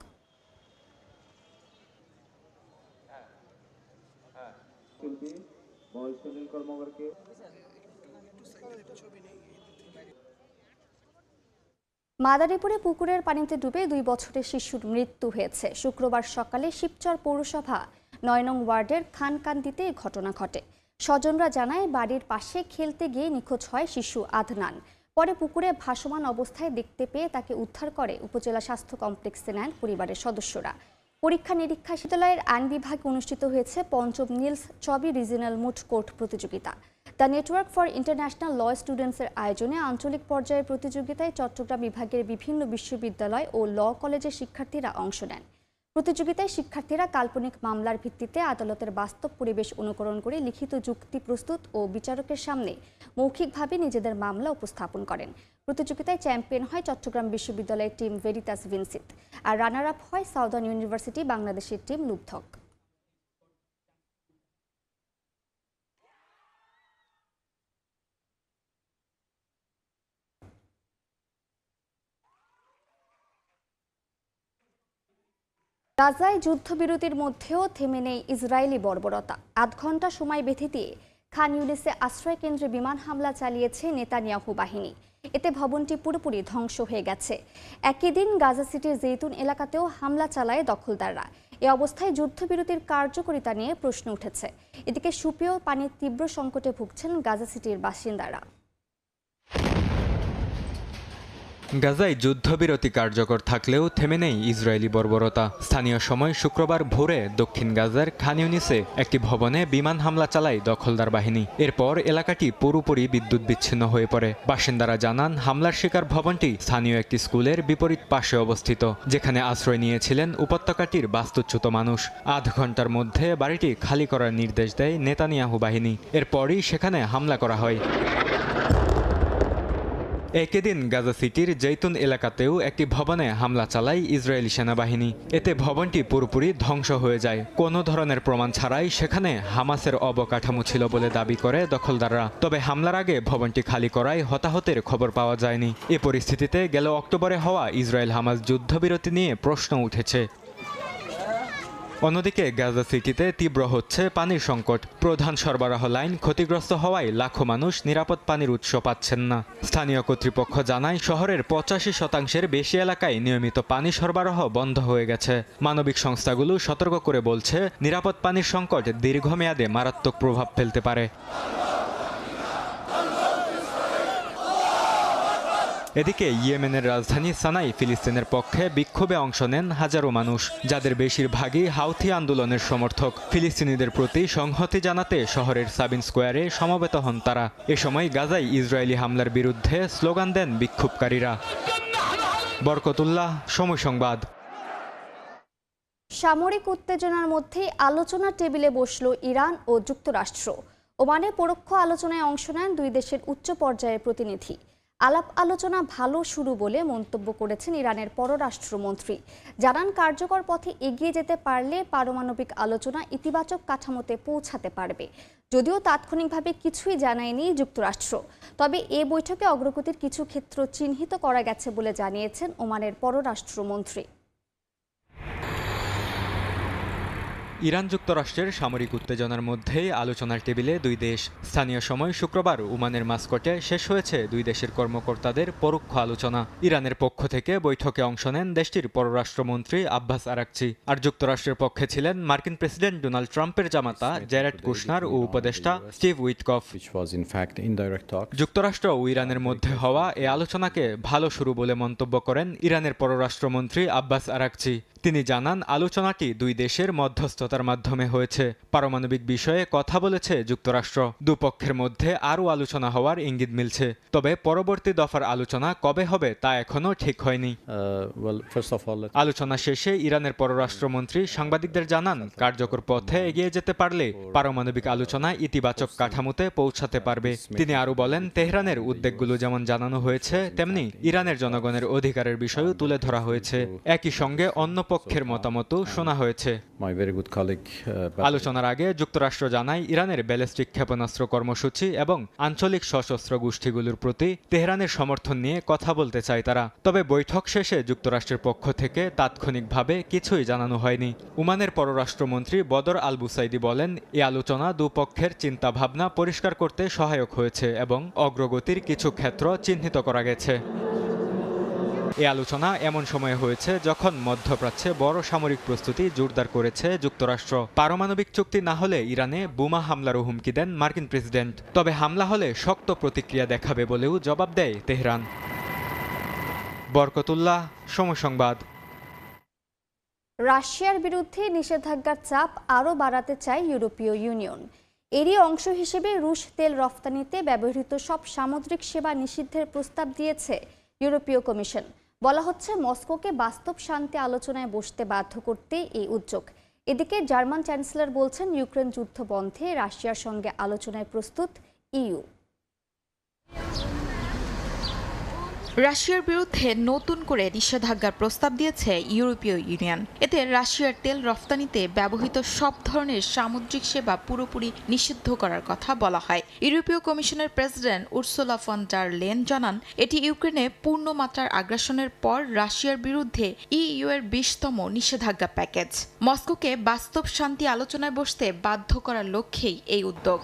মাদারীপুরে পুকুরের পানিতে ডুবে 2 বছরের শিশুর মৃত্যু হয়েছে। শুক্রবার সকালে শিবচর পৌরসভা 9 নং ওয়ার্ডের খানকান্দিতে ঘটনা ঘটে। স্বজনরা জানায়, বাড়ির পাশে খেলতে গিয়ে নিখোঁজ হয় শিশু আদনান। পরে পুকুরে ভাসমান অবস্থায় দেখতে পেয়ে তাকে উদ্ধার করে উপজেলা স্বাস্থ্য কমপ্লেক্সে নেন পরিবারের সদস্যরা। পরীক্ষা নিরীক্ষা বিদ্যালয়ের আইন বিভাগে অনুষ্ঠিত হয়েছে 5ম নিলস চবি রিজিনাল মুড কোর্ট প্রতিযোগিতা। The network for international law স্টুডেন্টসের আয়োজনে আঞ্চলিক পর্যায়ের প্রতিযোগিতায় চট্টগ্রাম বিভাগের বিভিন্ন বিশ্ববিদ্যালয় ও ল কলেজের শিক্ষার্থীরা অংশ নেন। প্রতিযোগিতায় শিক্ষার্থীরা কাল্পনিক মামলার ভিত্তিতে আদালতের বাস্তব পরিবেশ অনুকরণ করে লিখিত যুক্তি প্রস্তুত ও বিচারকের সামনে মৌখিকভাবে নিজেদের মামলা উপস্থাপন করেন। প্রতিযোগিতায় চ্যাম্পিয়ন হয় চট্টগ্রাম বিশ্ববিদ্যালয়ের টিম ভেরিতাস ভিনসিত, আর রানার আপ হয় সাউদার্ন ইউনিভার্সিটি বাংলাদেশের টিম লুব্ধক। গাজায় যুদ্ধবিরতির মধ্যেও থেমে নেই ইসরায়েলি বর্বরতা। 8 ঘন্টা সময় বেঁধে দিয়ে খান ইউনিসে আশ্রয় কেন্দ্রে বিমান হামলা চালিয়েছে নেতানিয়াহু বাহিনী। এতে ভবনটি পুরোপুরি ধ্বংস হয়ে গেছে। একই দিন গাজা সিটির জেইতুন এলাকাতেও হামলা চালায় দখলদাররা। এ অবস্থায় যুদ্ধবিরতির কার্যকারিতা নিয়ে প্রশ্ন উঠেছে। এদিকে সুপেয় পানির তীব্র সংকটে ভুগছেন গাজা সিটির বাসিন্দারা। গাজায় যুদ্ধবিরতি কার্যকর থাকলেও থেমে নেই ইসরায়েলি বর্বরতা। স্থানীয় সময় শুক্রবার ভোরে দক্ষিণ গাজার খান ইউনিসে একটি ভবনে বিমান হামলা চালায় দখলদার বাহিনী। এরপর এলাকাটি পুরোপুরি বিদ্যুৎ বিচ্ছিন্ন হয়ে পড়ে। বাসিন্দারা জানান, হামলার শিকার ভবনটি স্থানীয় একটি স্কুলের বিপরীত পাশে অবস্থিত, যেখানে আশ্রয় নিয়েছিলেন উপত্যকাটির বাস্তুচ্যুত মানুষ। 8 ঘন্টার মধ্যে বাড়িটি খালি করার নির্দেশ দেয় নেতানিয়াহু বাহিনী। এরপরই সেখানে হামলা করা হয়। একই দিন গাজা সিটির জেইতুন এলাকাতেও একটি ভবনে হামলা চালায় ইসরায়েলি সেনাবাহিনী। এতে ভবনটি পুরোপুরি ধ্বংস হয়ে যায়। কোনো ধরনের প্রমাণ ছাড়াই সেখানে হামাসের অবকাঠামো ছিল বলে দাবি করে দখলদাররা। তবে হামলার আগে ভবনটি খালি করায় হতাহতের খবর পাওয়া যায়নি। এ পরিস্থিতিতে গেল অক্টোবরে হওয়া ইসরায়েল হামাস যুদ্ধবিরতি নিয়ে প্রশ্ন উঠেছে। অন্যদিকে গাজা সিটিতে তীব্র হচ্ছে পানির সংকট। প্রধান সরবরাহ লাইন ক্ষতিগ্রস্ত হওয়ায় লাখো মানুষ নিরাপদ পানির উৎস পাচ্ছেন না। স্থানীয় কর্তৃপক্ষ জানায় শহরের 85% বেশি এলাকায় নিয়মিত পানি সরবরাহ বন্ধ হয়ে গেছে। মানবিক সংস্থাগুলো সতর্ক করে বলছে নিরাপদ পানির সংকট দীর্ঘমেয়াদে মারাত্মক প্রভাব ফেলতে পারে। এদিকে ইয়েমেনের রাজধানী সানাই ফিলিস্তিনের পক্ষে বিক্ষোভে অংশ নেন হাজারো মানুষ, যাদের বেশিরভাগই হাউথি আন্দোলনের সমর্থক। ফিলিস্তিনিদের প্রতি সংহতি জানাতে শহরের সাবিন স্কোয়ারে সমবেত হন তারা। এ সময় গাজায় ইসরায়েলি হামলার বিরুদ্ধে স্লোগান দেন বিক্ষোভকারীরা। বরকতুল্লাহ, সময় সংবাদ। সামরিক উত্তেজনার মধ্যে আলোচনা টেবিলে বসল ইরান ও যুক্তরাষ্ট্র। ওমানে পরোক্ষ আলোচনায় অংশ নেন দুই দেশের উচ্চ পর্যায়ের প্রতিনিধি। আলাপ আলোচনা ভালো শুরু বলে মন্তব্য করেছেন ইরানের পররাষ্ট্রমন্ত্রী। জানান কার্যকর পথে এগিয়ে যেতে পারলে পারমাণবিক আলোচনা ইতিবাচক কাঠামোতে পৌঁছাতে পারবে। যদিও তাৎক্ষণিকভাবে কিছুই জানায়নি যুক্তরাষ্ট্র, তবে এ বৈঠকে অগ্রগতির কিছু ক্ষেত্র চিহ্নিত করা গেছে বলে জানিয়েছেন ওমানের পররাষ্ট্রমন্ত্রী। ইরান যুক্তরাষ্ট্রের সামরিক উত্তেজনার মধ্যেই আলোচনার টেবিলে দুই দেশ। স্থানীয় সময় শুক্রবার ওমানের মাস্কটে শেষ হয়েছে দুই দেশের কর্মকর্তাদের পরোক্ষ আলোচনা। ইরানের পক্ষ থেকে বৈঠকে অংশ নেন দেশটির পররাষ্ট্রমন্ত্রী আব্বাস আরাকচি। আর যুক্তরাষ্ট্রের পক্ষে ছিলেন মার্কিন প্রেসিডেন্ট ডোনাল্ড ট্রাম্পের জামাতা জ্যারেড কুশনার ও উপদেষ্টা স্টিভ উইটকফ। যুক্তরাষ্ট্র ও ইরানের মধ্যে হওয়া এ আলোচনাকে ভালো শুরু বলে মন্তব্য করেন ইরানের পররাষ্ট্রমন্ত্রী আব্বাস আরাকচি। তিনি জানান আলোচনাটি দুই দেশের মধ্যস্থতার মাধ্যমে হয়েছে। পারমাণবিক বিষয়ে কথা বলেছে যুক্তরাষ্ট্র। দুপক্ষের মধ্যে আরও আলোচনা হওয়ার ইঙ্গিত মিলছে, তবে পরবর্তী দফার আলোচনা কবে হবে তা এখনও ঠিক হয়নি। আলোচনা শেষে ইরানের পররাষ্ট্রমন্ত্রী সাংবাদিকদের জানান কার্যকর পথে এগিয়ে যেতে পারলে পারমাণবিক আলোচনা ইতিবাচক কাঠামোতে পৌঁছাতে পারবে। তিনি আরও বলেন তেহরানের উদ্বেগগুলো যেমন জানানো হয়েছে তেমনি ইরানের জনগণের অধিকারের বিষয়ও তুলে ধরা হয়েছে। একই সঙ্গে অন্য পক্ষের মতামতও শোনা হয়েছে। আলোচনার আগে যুক্তরাষ্ট্র জানায় ইরানের ব্যালিস্টিক ক্ষেপণাস্ত্র কর্মসূচি এবং আঞ্চলিক সশস্ত্র গোষ্ঠীগুলোর প্রতি তেহরানের সমর্থন নিয়ে কথা বলতে চায় তারা। তবে বৈঠক শেষে যুক্তরাষ্ট্রের পক্ষ থেকে তাৎক্ষণিকভাবে কিছুই জানানো হয়নি। ওমানের পররাষ্ট্রমন্ত্রী বদর আল বুসাইদি বলেন এই আলোচনা দুপক্ষের চিন্তাভাবনা পরিষ্কার করতে সহায়ক হয়েছে এবং অগ্রগতির কিছু ক্ষেত্র চিহ্নিত করা গেছে। এই আলোচনা এমন সময়ে হয়েছে যখন মধ্যপ্রাচ্যে বড় সামরিক প্রস্তুতি জোরদার করেছে যুক্তরাষ্ট্র। পারমাণবিক চুক্তি না হলে ইরানে বোমা হামলারও হুমকি দেন মার্কিন প্রেসিডেন্ট। তবে হামলা হলে শক্ত প্রতিক্রিয়া দেখাবে বলেও জবাব দেয় তেহরান। বরকতুল্লাহ, সময় সংবাদ। রাশিয়ার বিরুদ্ধে নিষেধাজ্ঞার চাপ আরও বাড়াতে চায় ইউরোপীয় ইউনিয়ন। এরই অংশ হিসেবে রুশ তেল রফতানিতে ব্যবহৃত সব সামুদ্রিক সেবা নিষিদ্ধের প্রস্তাব দিয়েছে ইউরোপীয় কমিশন। বলা হচ্ছে মস্কোকে বাস্তব শান্তি আলোচনায় বসতে বাধ্য করতে এই উদ্যোগ। এদিকে জার্মান চ্যান্সেলর বলছেন ইউক্রেন যুদ্ধ বন্ধে রাশিয়ার সঙ্গে আলোচনায় প্রস্তুত ইইউ। রাশিয়ার বিরুদ্ধে নতুন করে নিষেধাজ্ঞার প্রস্তাব দিয়েছে ইউরোপীয় ইউনিয়ন। এতে রাশিয়ার তেল রফতানিতে ব্যবহৃত সব ধরনের সামুদ্রিক সেবা পুরোপুরি নিষিদ্ধ করার কথা বলা হয়। ইউরোপীয় কমিশনের president Ursula von der Leyen জানান এটি ইউক্রেনে পূর্ণ মাত্রার আগ্রাসনের পর রাশিয়ার বিরুদ্ধে ইইউ এর 20তম নিষেধাজ্ঞা প্যাকেজ। মস্কোকে বাস্তব শান্তি আলোচনায় বসতে বাধ্য করার লক্ষ্যেই এই উদ্যোগ।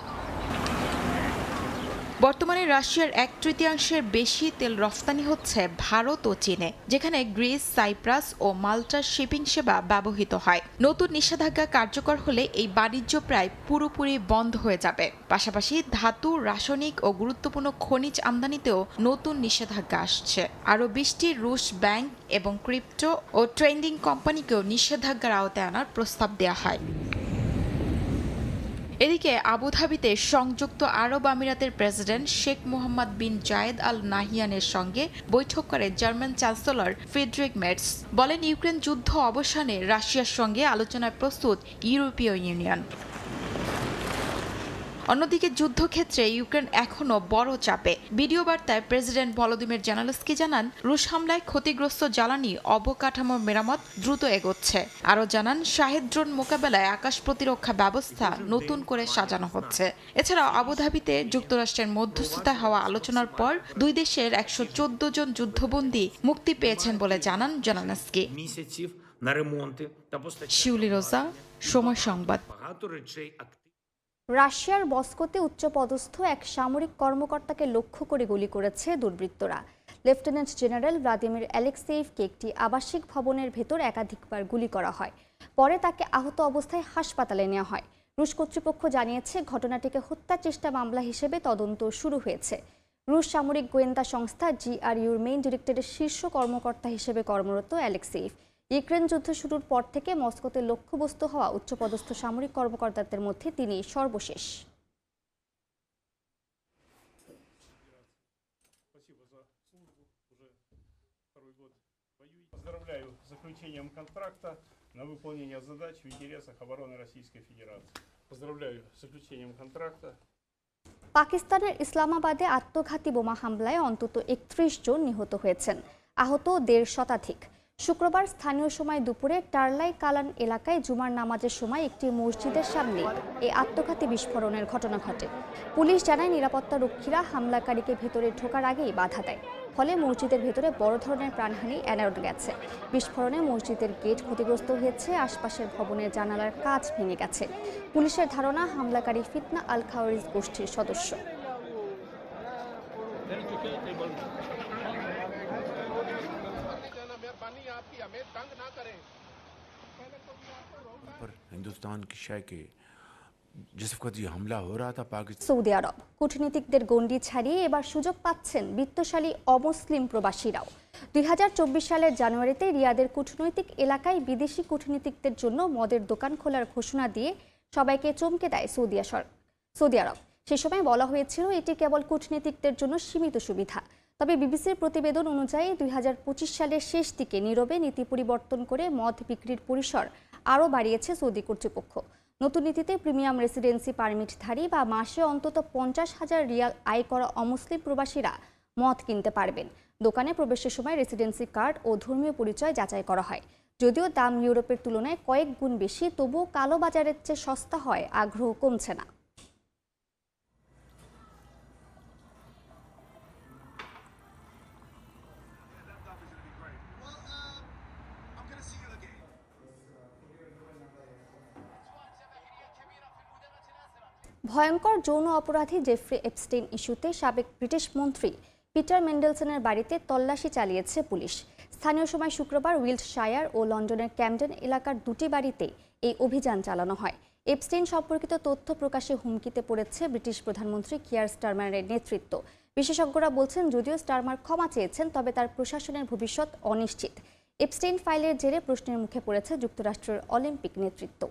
বর্তমানে রাশিয়ার 1/3 বেশি তেল রফতানি হচ্ছে ভারত ও চীনে, যেখানে গ্রিস, সাইপ্রাস ও মাল্টার শিপিং সেবা ব্যবহৃত হয়। নতুন নিষেধাজ্ঞা কার্যকর হলে এই বাণিজ্য প্রায় পুরোপুরি বন্ধ হয়ে যাবে। পাশাপাশি ধাতু, রাসায়নিক ও গুরুত্বপূর্ণ খনিজ আমদানিতেও নতুন নিষেধাজ্ঞা আসছে। আরও 20টি রুশ ব্যাংক এবং ক্রিপ্টো ও ট্রেডিং কোম্পানিকেও নিষেধাজ্ঞার আওতায় আনার প্রস্তাব দেওয়া হয়। এদিকে আবুধাবিতে সংযুক্ত আরব আমিরাতের প্রেসিডেন্ট শেখ মোহাম্মদ বিন জায়েদ আল নাহিয়ানের সঙ্গে বৈঠক করে জার্মান চ্যান্সেলর ফ্রিডরিখ মের্জ। বলেন ইউক্রেন যুদ্ধ অবসানে রাশিয়ার সঙ্গে আলোচনায় প্রস্তুত ইউরোপীয় ইউনিয়ন। অন্যদিকে যুদ্ধক্ষেত্রে ইউক্রেন এখনও বড় চাপে। ভিডিও বার্তায় প্রেসিডেন্ট ভলোদিমির জেলেনস্কি জানান রুশ হামলায় ক্ষতিগ্রস্ত জ্বালানি অবকাঠামোর মেরামত দ্রুত এগোচ্ছে। আরও জানান শাহেদ ড্রোন মোকাবেলায় আকাশ প্রতিরক্ষা ব্যবস্থা নতুন করে সাজানো হচ্ছে। এছাড়াও আবুধাবিতে যুক্তরাষ্ট্রের মধ্যস্থতায় হওয়া আলোচনার পর দুই দেশের 114 জন যুদ্ধবন্দী মুক্তি পেয়েছেন বলে জানান জেলেনস্কি। শিউলি রোজা, সময় সংবাদ। রাশিয়ার মস্কোতে উচ্চপদস্থ এক সামরিক কর্মকর্তাকে লক্ষ্য করে গুলি করেছে দুর্বৃত্তরা। লেফটেন্যান্ট জেনারেল ভ্লাদিমির অ্যালেক্সেইভকে একটি আবাসিক ভবনের ভেতর একাধিকবার গুলি করা হয়। পরে তাকে আহত অবস্থায় হাসপাতালে নেওয়া হয়। রুশ কর্তৃপক্ষ জানিয়েছে ঘটনাটিকে হত্যা চেষ্টা মামলা হিসেবে তদন্ত শুরু হয়েছে। রুশ সামরিক গোয়েন্দা সংস্থা GRUর মেইন ডিরেক্টরের শীর্ষ কর্মকর্তা হিসেবে কর্মরত অ্যালেক্সেইভ ইউক্রেন যুদ্ধ শুরুর পর থেকে মস্কোতে লক্ষ্যবস্তু হওয়া উচ্চপদস্থ সামরিক কর্মকর্তাদের মধ্যে তিনি সর্বশেষ। পাকিস্তানের ইসলামাবাদে আত্মঘাতী বোমা হামলায় অন্তত ৩১ জন নিহত হয়েছেন, আহত ১৫০ শতাধিক। শুক্রবার স্থানীয় সময় দুপুরে টারলাই কালান এলাকায় জুমার নামাজের সময় একটি মসজিদের সামনে এই আত্মঘাতী বিস্ফোরণের ঘটনা ঘটে। পুলিশ জানায় নিরাপত্তা রক্ষীরা হামলাকারীকে ভেতরে ঢোকার আগেই বাধা দেয়, ফলে মসজিদের ভেতরে বড় ধরনের প্রাণহানি এড়ানো গেছে। বিস্ফোরণে মসজিদের গেট ক্ষতিগ্রস্ত হয়েছে, আশপাশের ভবনের জানালার কাঁচ ভেঙে গেছে। পুলিশের ধারণা হামলাকারী ফিতনা আল খাওয়ারিজ গোষ্ঠীর সদস্য। সৌদি আরব কূটনীতিকদের গণ্ডি ছাড়িয়ে এবার সুযোগ পাচ্ছেন বিত্তশালী অমুসলিম প্রবাসীরাও। 2024 সালের জানুয়ারিতে রিয়াদের কূটনৈতিক এলাকায় বিদেশি কূটনীতিকদের জন্য মদের দোকান খোলার ঘোষণা দিয়ে সবাইকে চমকে দেয় সৌদি আরব। সে সময় বলা হয়েছিল এটি কেবল কূটনীতিকদের জন্য সীমিত সুবিধা। তবে বিবিসির প্রতিবেদন অনুযায়ী 2025 সালের শেষ দিকে নীরবে নীতি পরিবর্তন করে মদ বিক্রির পরিসর আরও বাড়িয়েছে সৌদি কর্তৃপক্ষ। নতুন নীতিতে প্রিমিয়াম রেসিডেন্সি পারমিটধারী বা মাসে অন্তত 50,000 রিয়াল আয় করা অমুসলিম প্রবাসীরা মদ কিনতে পারবেন। দোকানে প্রবেশের সময় রেসিডেন্সি কার্ড ও ধর্মীয় পরিচয় যাচাই করা হয়। যদিও দাম ইউরোপের তুলনায় কয়েক গুণ বেশি, তবুও কালো বাজারের চেয়ে সস্তা হয় আগ্রহ কমছে না। ভয়ঙ্কর যৌন অপরাধী জেফ্রি এপস্টেইন ইস্যুতে সাবেক ব্রিটিশ মন্ত্রী পিটার মেন্ডেলসনের বাড়িতে তল্লাশি চালিয়েছে পুলিশ। স্থানীয় সময় শুক্রবার উইল্টশায়ার ও লন্ডনের ক্যামডেন এলাকার দুটি বাড়িতে এই অভিযান চালানো হয়। এপস্টেইন সম্পর্কিত তথ্য প্রকাশে হুমকিতে পড়েছে ব্রিটিশ প্রধানমন্ত্রী কিয়ার স্টারমারের নেতৃত্ব। বিশেষজ্ঞরা বলছেন, যদিও স্টারমার ক্ষমা চেয়েছেন, তবে তার প্রশাসনের ভবিষ্যৎ অনিশ্চিত। এপস্টেইন ফাইলের জেরে প্রশ্নের মুখে পড়েছে যুক্তরাষ্ট্রের অলিম্পিক নেতৃত্ব।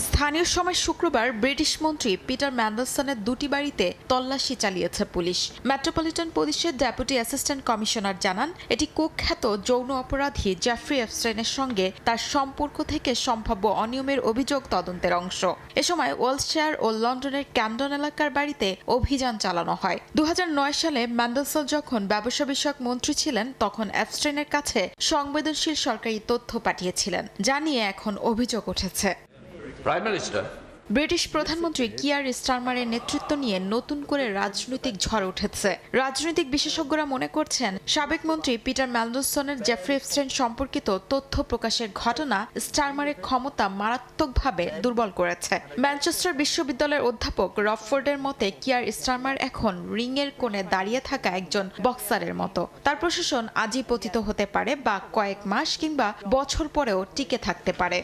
স্থানীয় সময় শুক্রবার ব্রিটিশ মন্ত্রী পিটার ম্যান্ডেলসনের দুটি বাড়িতে তল্লাশি চালিয়েছে পুলিশ। মেট্রোপলিটন পুলিশের ডেপুটি অ্যাসিস্ট্যান্ট কমিশনার জানান, এটি কুখ্যাত যৌন অপরাধী জেফ্রি এপস্টেইনের সঙ্গে তার সম্পর্ক থেকে সম্ভাব্য অনিয়মের অভিযোগ তদন্তের অংশ। এ সময় ওয়েলশায়ার ও লন্ডনের ক্যামডন এলাকার বাড়িতে অভিযান চালানো হয়। 2009 সালে ম্যান্ডেলসন যখন ব্যবসা বিষয়ক মন্ত্রী ছিলেন, তখন এপস্টেইনের কাছে সংবেদনশীল সরকারি তথ্য পাঠিয়েছিলেন, যা নিয়ে এখন অভিযোগ উঠেছে। ব্রিটিশ প্রধানমন্ত্রী কিয়ার স্টারমারের নেতৃত্ব নিয়ে নতুন করে রাজনৈতিক ঝড় উঠেছে। রাজনৈতিক বিশেষজ্ঞরা মনে করছেন, সাবেক মন্ত্রী পিটার ম্যান্ডেলসনের জেফ্রি এপস্টেইন সম্পর্কিত তথ্য প্রকাশের ঘটনা স্টারমারের ক্ষমতা মারাত্মকভাবে দুর্বল করেছে। ম্যানচেস্টার বিশ্ববিদ্যালয়ের অধ্যাপক রবফোর্ডের মতে, কিয়ার স্টারমার এখন রিংয়ের কোণে দাঁড়িয়ে থাকা একজন বক্সারের মতো। তার প্রশাসন আজই পতিত হতে পারে বা কয়েক মাস কিংবা বছর পরেও টিকে থাকতে পারে।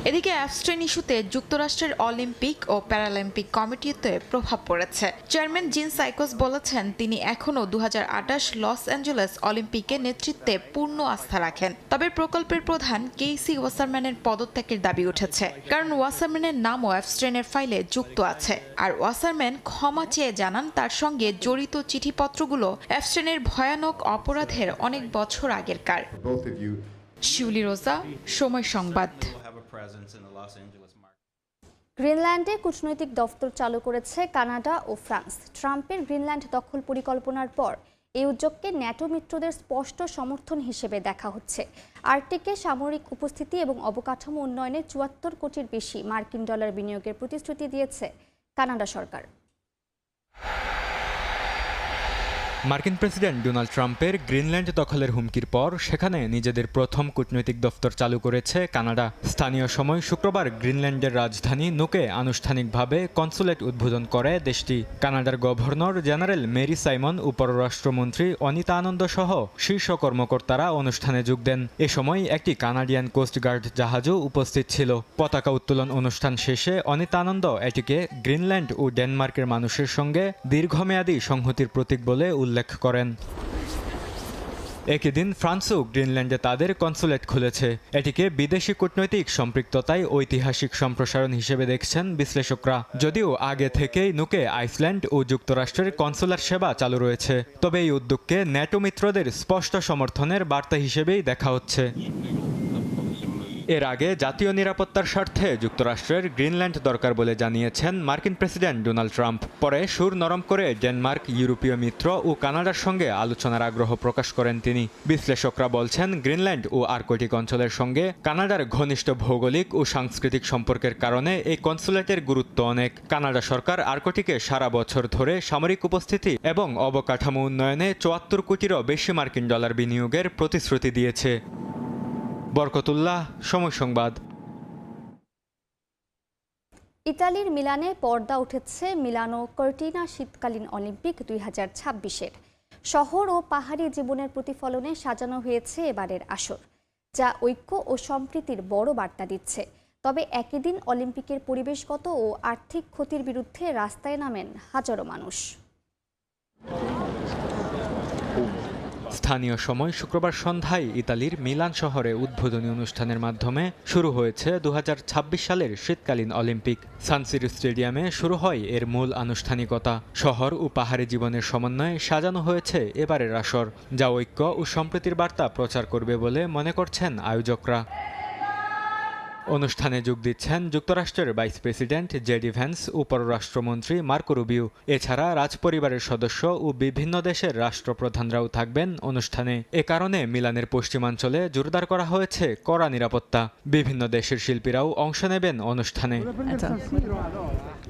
এদিকে এপস্টেইন ইস্যুতে যুক্তরাষ্ট্রের অলিম্পিক ও প্যারালিম্পিক কমিটিতে প্রভাব পড়েছে। চেয়ারম্যান জিন সাইকোস বলেছেন, তিনি এখনও 2028 লস অ্যাঞ্জেলেস অলিম্পিকে নেতৃত্বে পূর্ণ আস্থা রাখেন। তবে প্রকল্পের প্রধান কেইসি ওয়াসারম্যানের পদত্যাগের দাবি উঠেছে, কারণ ওয়াসারম্যানের নামও এপস্টেইনের ফাইলে যুক্ত আছে। আর ওয়াসারম্যান ক্ষমা চেয়ে জানান, তার সঙ্গে জড়িত চিঠিপত্রগুলো এপস্টেইনের ভয়ানক অপরাধের অনেক বছর আগেরকার। শিউলি রোজা, সময় সংবাদ। গ্রিনল্যান্ডে কূটনৈতিক দফতর চালু করেছে কানাডা ও ফ্রান্স। ট্রাম্পের গ্রিনল্যান্ড দখল পরিকল্পনার পর এই উদ্যোগকে ন্যাটো মিত্রদের স্পষ্ট সমর্থন হিসেবে দেখা হচ্ছে। আর্কটিকে সামরিক উপস্থিতি এবং অবকাঠামো উন্নয়নে 74 কোটির বেশি মার্কিন ডলার বিনিয়োগের প্রতিশ্রুতি দিয়েছে কানাডা সরকার। মার্কিন প্রেসিডেন্ট ডোনাল্ড ট্রাম্পের গ্রিনল্যান্ড দখলের হুমকির পর সেখানে নিজেদের প্রথম কূটনৈতিক দফতর চালু করেছে কানাডা। স্থানীয় সময় শুক্রবার গ্রিনল্যান্ডের রাজধানী নুকে আনুষ্ঠানিকভাবে কনসুলেট উদ্বোধন করে দেশটি। কানাডার গভর্নর জেনারেল মেরি সাইমন ও পররাষ্ট্রমন্ত্রী অনিতা আনন্দ সহ শীর্ষ কর্মকর্তারা অনুষ্ঠানে যোগ দেন। এ সময় একটি কানাডিয়ান কোস্টগার্ড জাহাজও উপস্থিত ছিল। পতাকা উত্তোলন অনুষ্ঠান শেষে অনিতা আনন্দ এটিকে গ্রিনল্যান্ড ও ডেনমার্কের মানুষের সঙ্গে দীর্ঘমেয়াদী সংহতির প্রতীক বলে উল্লেখ করেন। একই দিন ফ্রান্সও গ্রিনল্যান্ডে তাদের কনসুলেট খুলেছে। এটিকে বিদেশি কূটনৈতিক সম্পৃক্ততায় ঐতিহাসিক সম্প্রসারণ হিসেবে দেখছেন বিশ্লেষকরা। যদিও আগে থেকেই নুকে আইসল্যান্ড ও যুক্তরাষ্ট্রের কনসুলার সেবা চালু রয়েছে, তবে এই উদ্যোগকে ন্যাটো মিত্রদের স্পষ্ট সমর্থনের বার্তা হিসেবেই দেখা হচ্ছে। এর আগে জাতীয় নিরাপত্তার স্বার্থে যুক্তরাষ্ট্রের গ্রিনল্যান্ড দরকার বলে জানিয়েছেন মার্কিন প্রেসিডেন্ট ডোনাল্ড ট্রাম্প। পরে সুর নরম করে ডেনমার্ক, ইউরোপীয় মিত্র ও কানাডার সঙ্গে আলোচনার আগ্রহ প্রকাশ করেন তিনি। বিশ্লেষকরা বলছেন, গ্রিনল্যান্ড ও আর্কটিক অঞ্চলের সঙ্গে কানাডার ঘনিষ্ঠ ভৌগোলিক ও সাংস্কৃতিক সম্পর্কের কারণে এই কনসুলেটের গুরুত্ব অনেক। কানাডা সরকার আর্কটিকে সারা বছর ধরে সামরিক উপস্থিতি এবং অবকাঠামো উন্নয়নে ৭৪ কোটিরও বেশি মার্কিন ডলার বিনিয়োগের প্রতিশ্রুতি দিয়েছে। বরকতুল্লাহ, সময় সংবাদ। ইতালির মিলানে পর্দা উঠেছে মিলানো কর্টিনা শীতকালীন অলিম্পিক 2026-এর। শহর ও পাহাড়ি জীবনের প্রতিফলনে সাজানো হয়েছে এবারের আসর, যা ঐক্য ও সম্প্রীতির বড় বার্তা দিচ্ছে। তবে একই দিন অলিম্পিকের পরিবেশগত ও আর্থিক ক্ষতির বিরুদ্ধে রাস্তায় নামেন হাজারো মানুষ। স্থানীয় সময় শুক্রবার সন্ধ্যায় ইতালির মিলান শহরে উদ্বোধনী অনুষ্ঠানের মাধ্যমে শুরু হয়েছে 2026 সালের শীতকালীন অলিম্পিক। সান সিরো স্টেডিয়ামে শুরু হয় এর মূল আনুষ্ঠানিকতা। শহর ও পাহাড়ি জীবনের সমন্বয়ে সাজানো হয়েছে এবারের আসর, যা ঐক্য ও সম্প্রীতির বার্তা প্রচার করবে বলে মনে করছেন আয়োজকরা। অনুষ্ঠানে যোগ দিচ্ছেন যুক্তরাষ্ট্রের ভাইস প্রেসিডেন্ট জেডি ভ্যান্স ও পররাষ্ট্রমন্ত্রী মার্কো রুবিও। এছাড়া রাজপরিবারের সদস্য ও বিভিন্ন দেশের রাষ্ট্রপ্রধানরাও থাকবেন অনুষ্ঠানে। এ কারণে মিলানের পশ্চিমাঞ্চলে জোরদার করা হয়েছে কড়া নিরাপত্তা। বিভিন্ন দেশের শিল্পীরাও অংশ নেবেন অনুষ্ঠানে।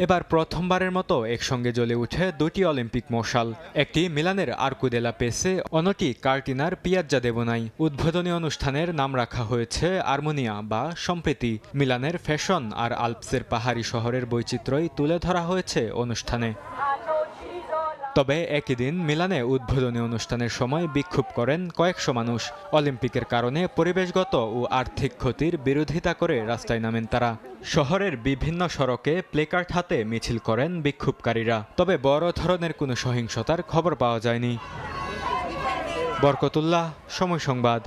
এবার প্রথমবারের মতো একসঙ্গে জ্বলে উঠে দুটি অলিম্পিক মশাল, একটি মিলানের আর্কো দেলা পেসে, অন্যটি কার্টিনার পিয়াজ্জা দেবোনাই। উদ্বোধনী অনুষ্ঠানের নাম রাখা হয়েছে আর্মোনিয়া বা সম্প্রীতি। মিলানের ফ্যাশন আর আল্পসের পাহাড়ি শহরের বৈচিত্র্যই তুলে ধরা হয়েছে অনুষ্ঠানে। তবে একই দিন মিলানে উদ্বোধনী অনুষ্ঠানের সময় বিক্ষোভ করেন কয়েকশো মানুষ। অলিম্পিকের কারণে পরিবেশগত ও আর্থিক ক্ষতির বিরোধিতা করে রাস্তায় নামেন তারা। শহরের বিভিন্ন সড়কে প্লেকার্ড হাতে মিছিল করেন বিক্ষোভকারীরা। তবে বড় ধরনের কোনো সহিংসতার খবর পাওয়া যায়নি। বরকতুল্লাহ, সময় সংবাদ।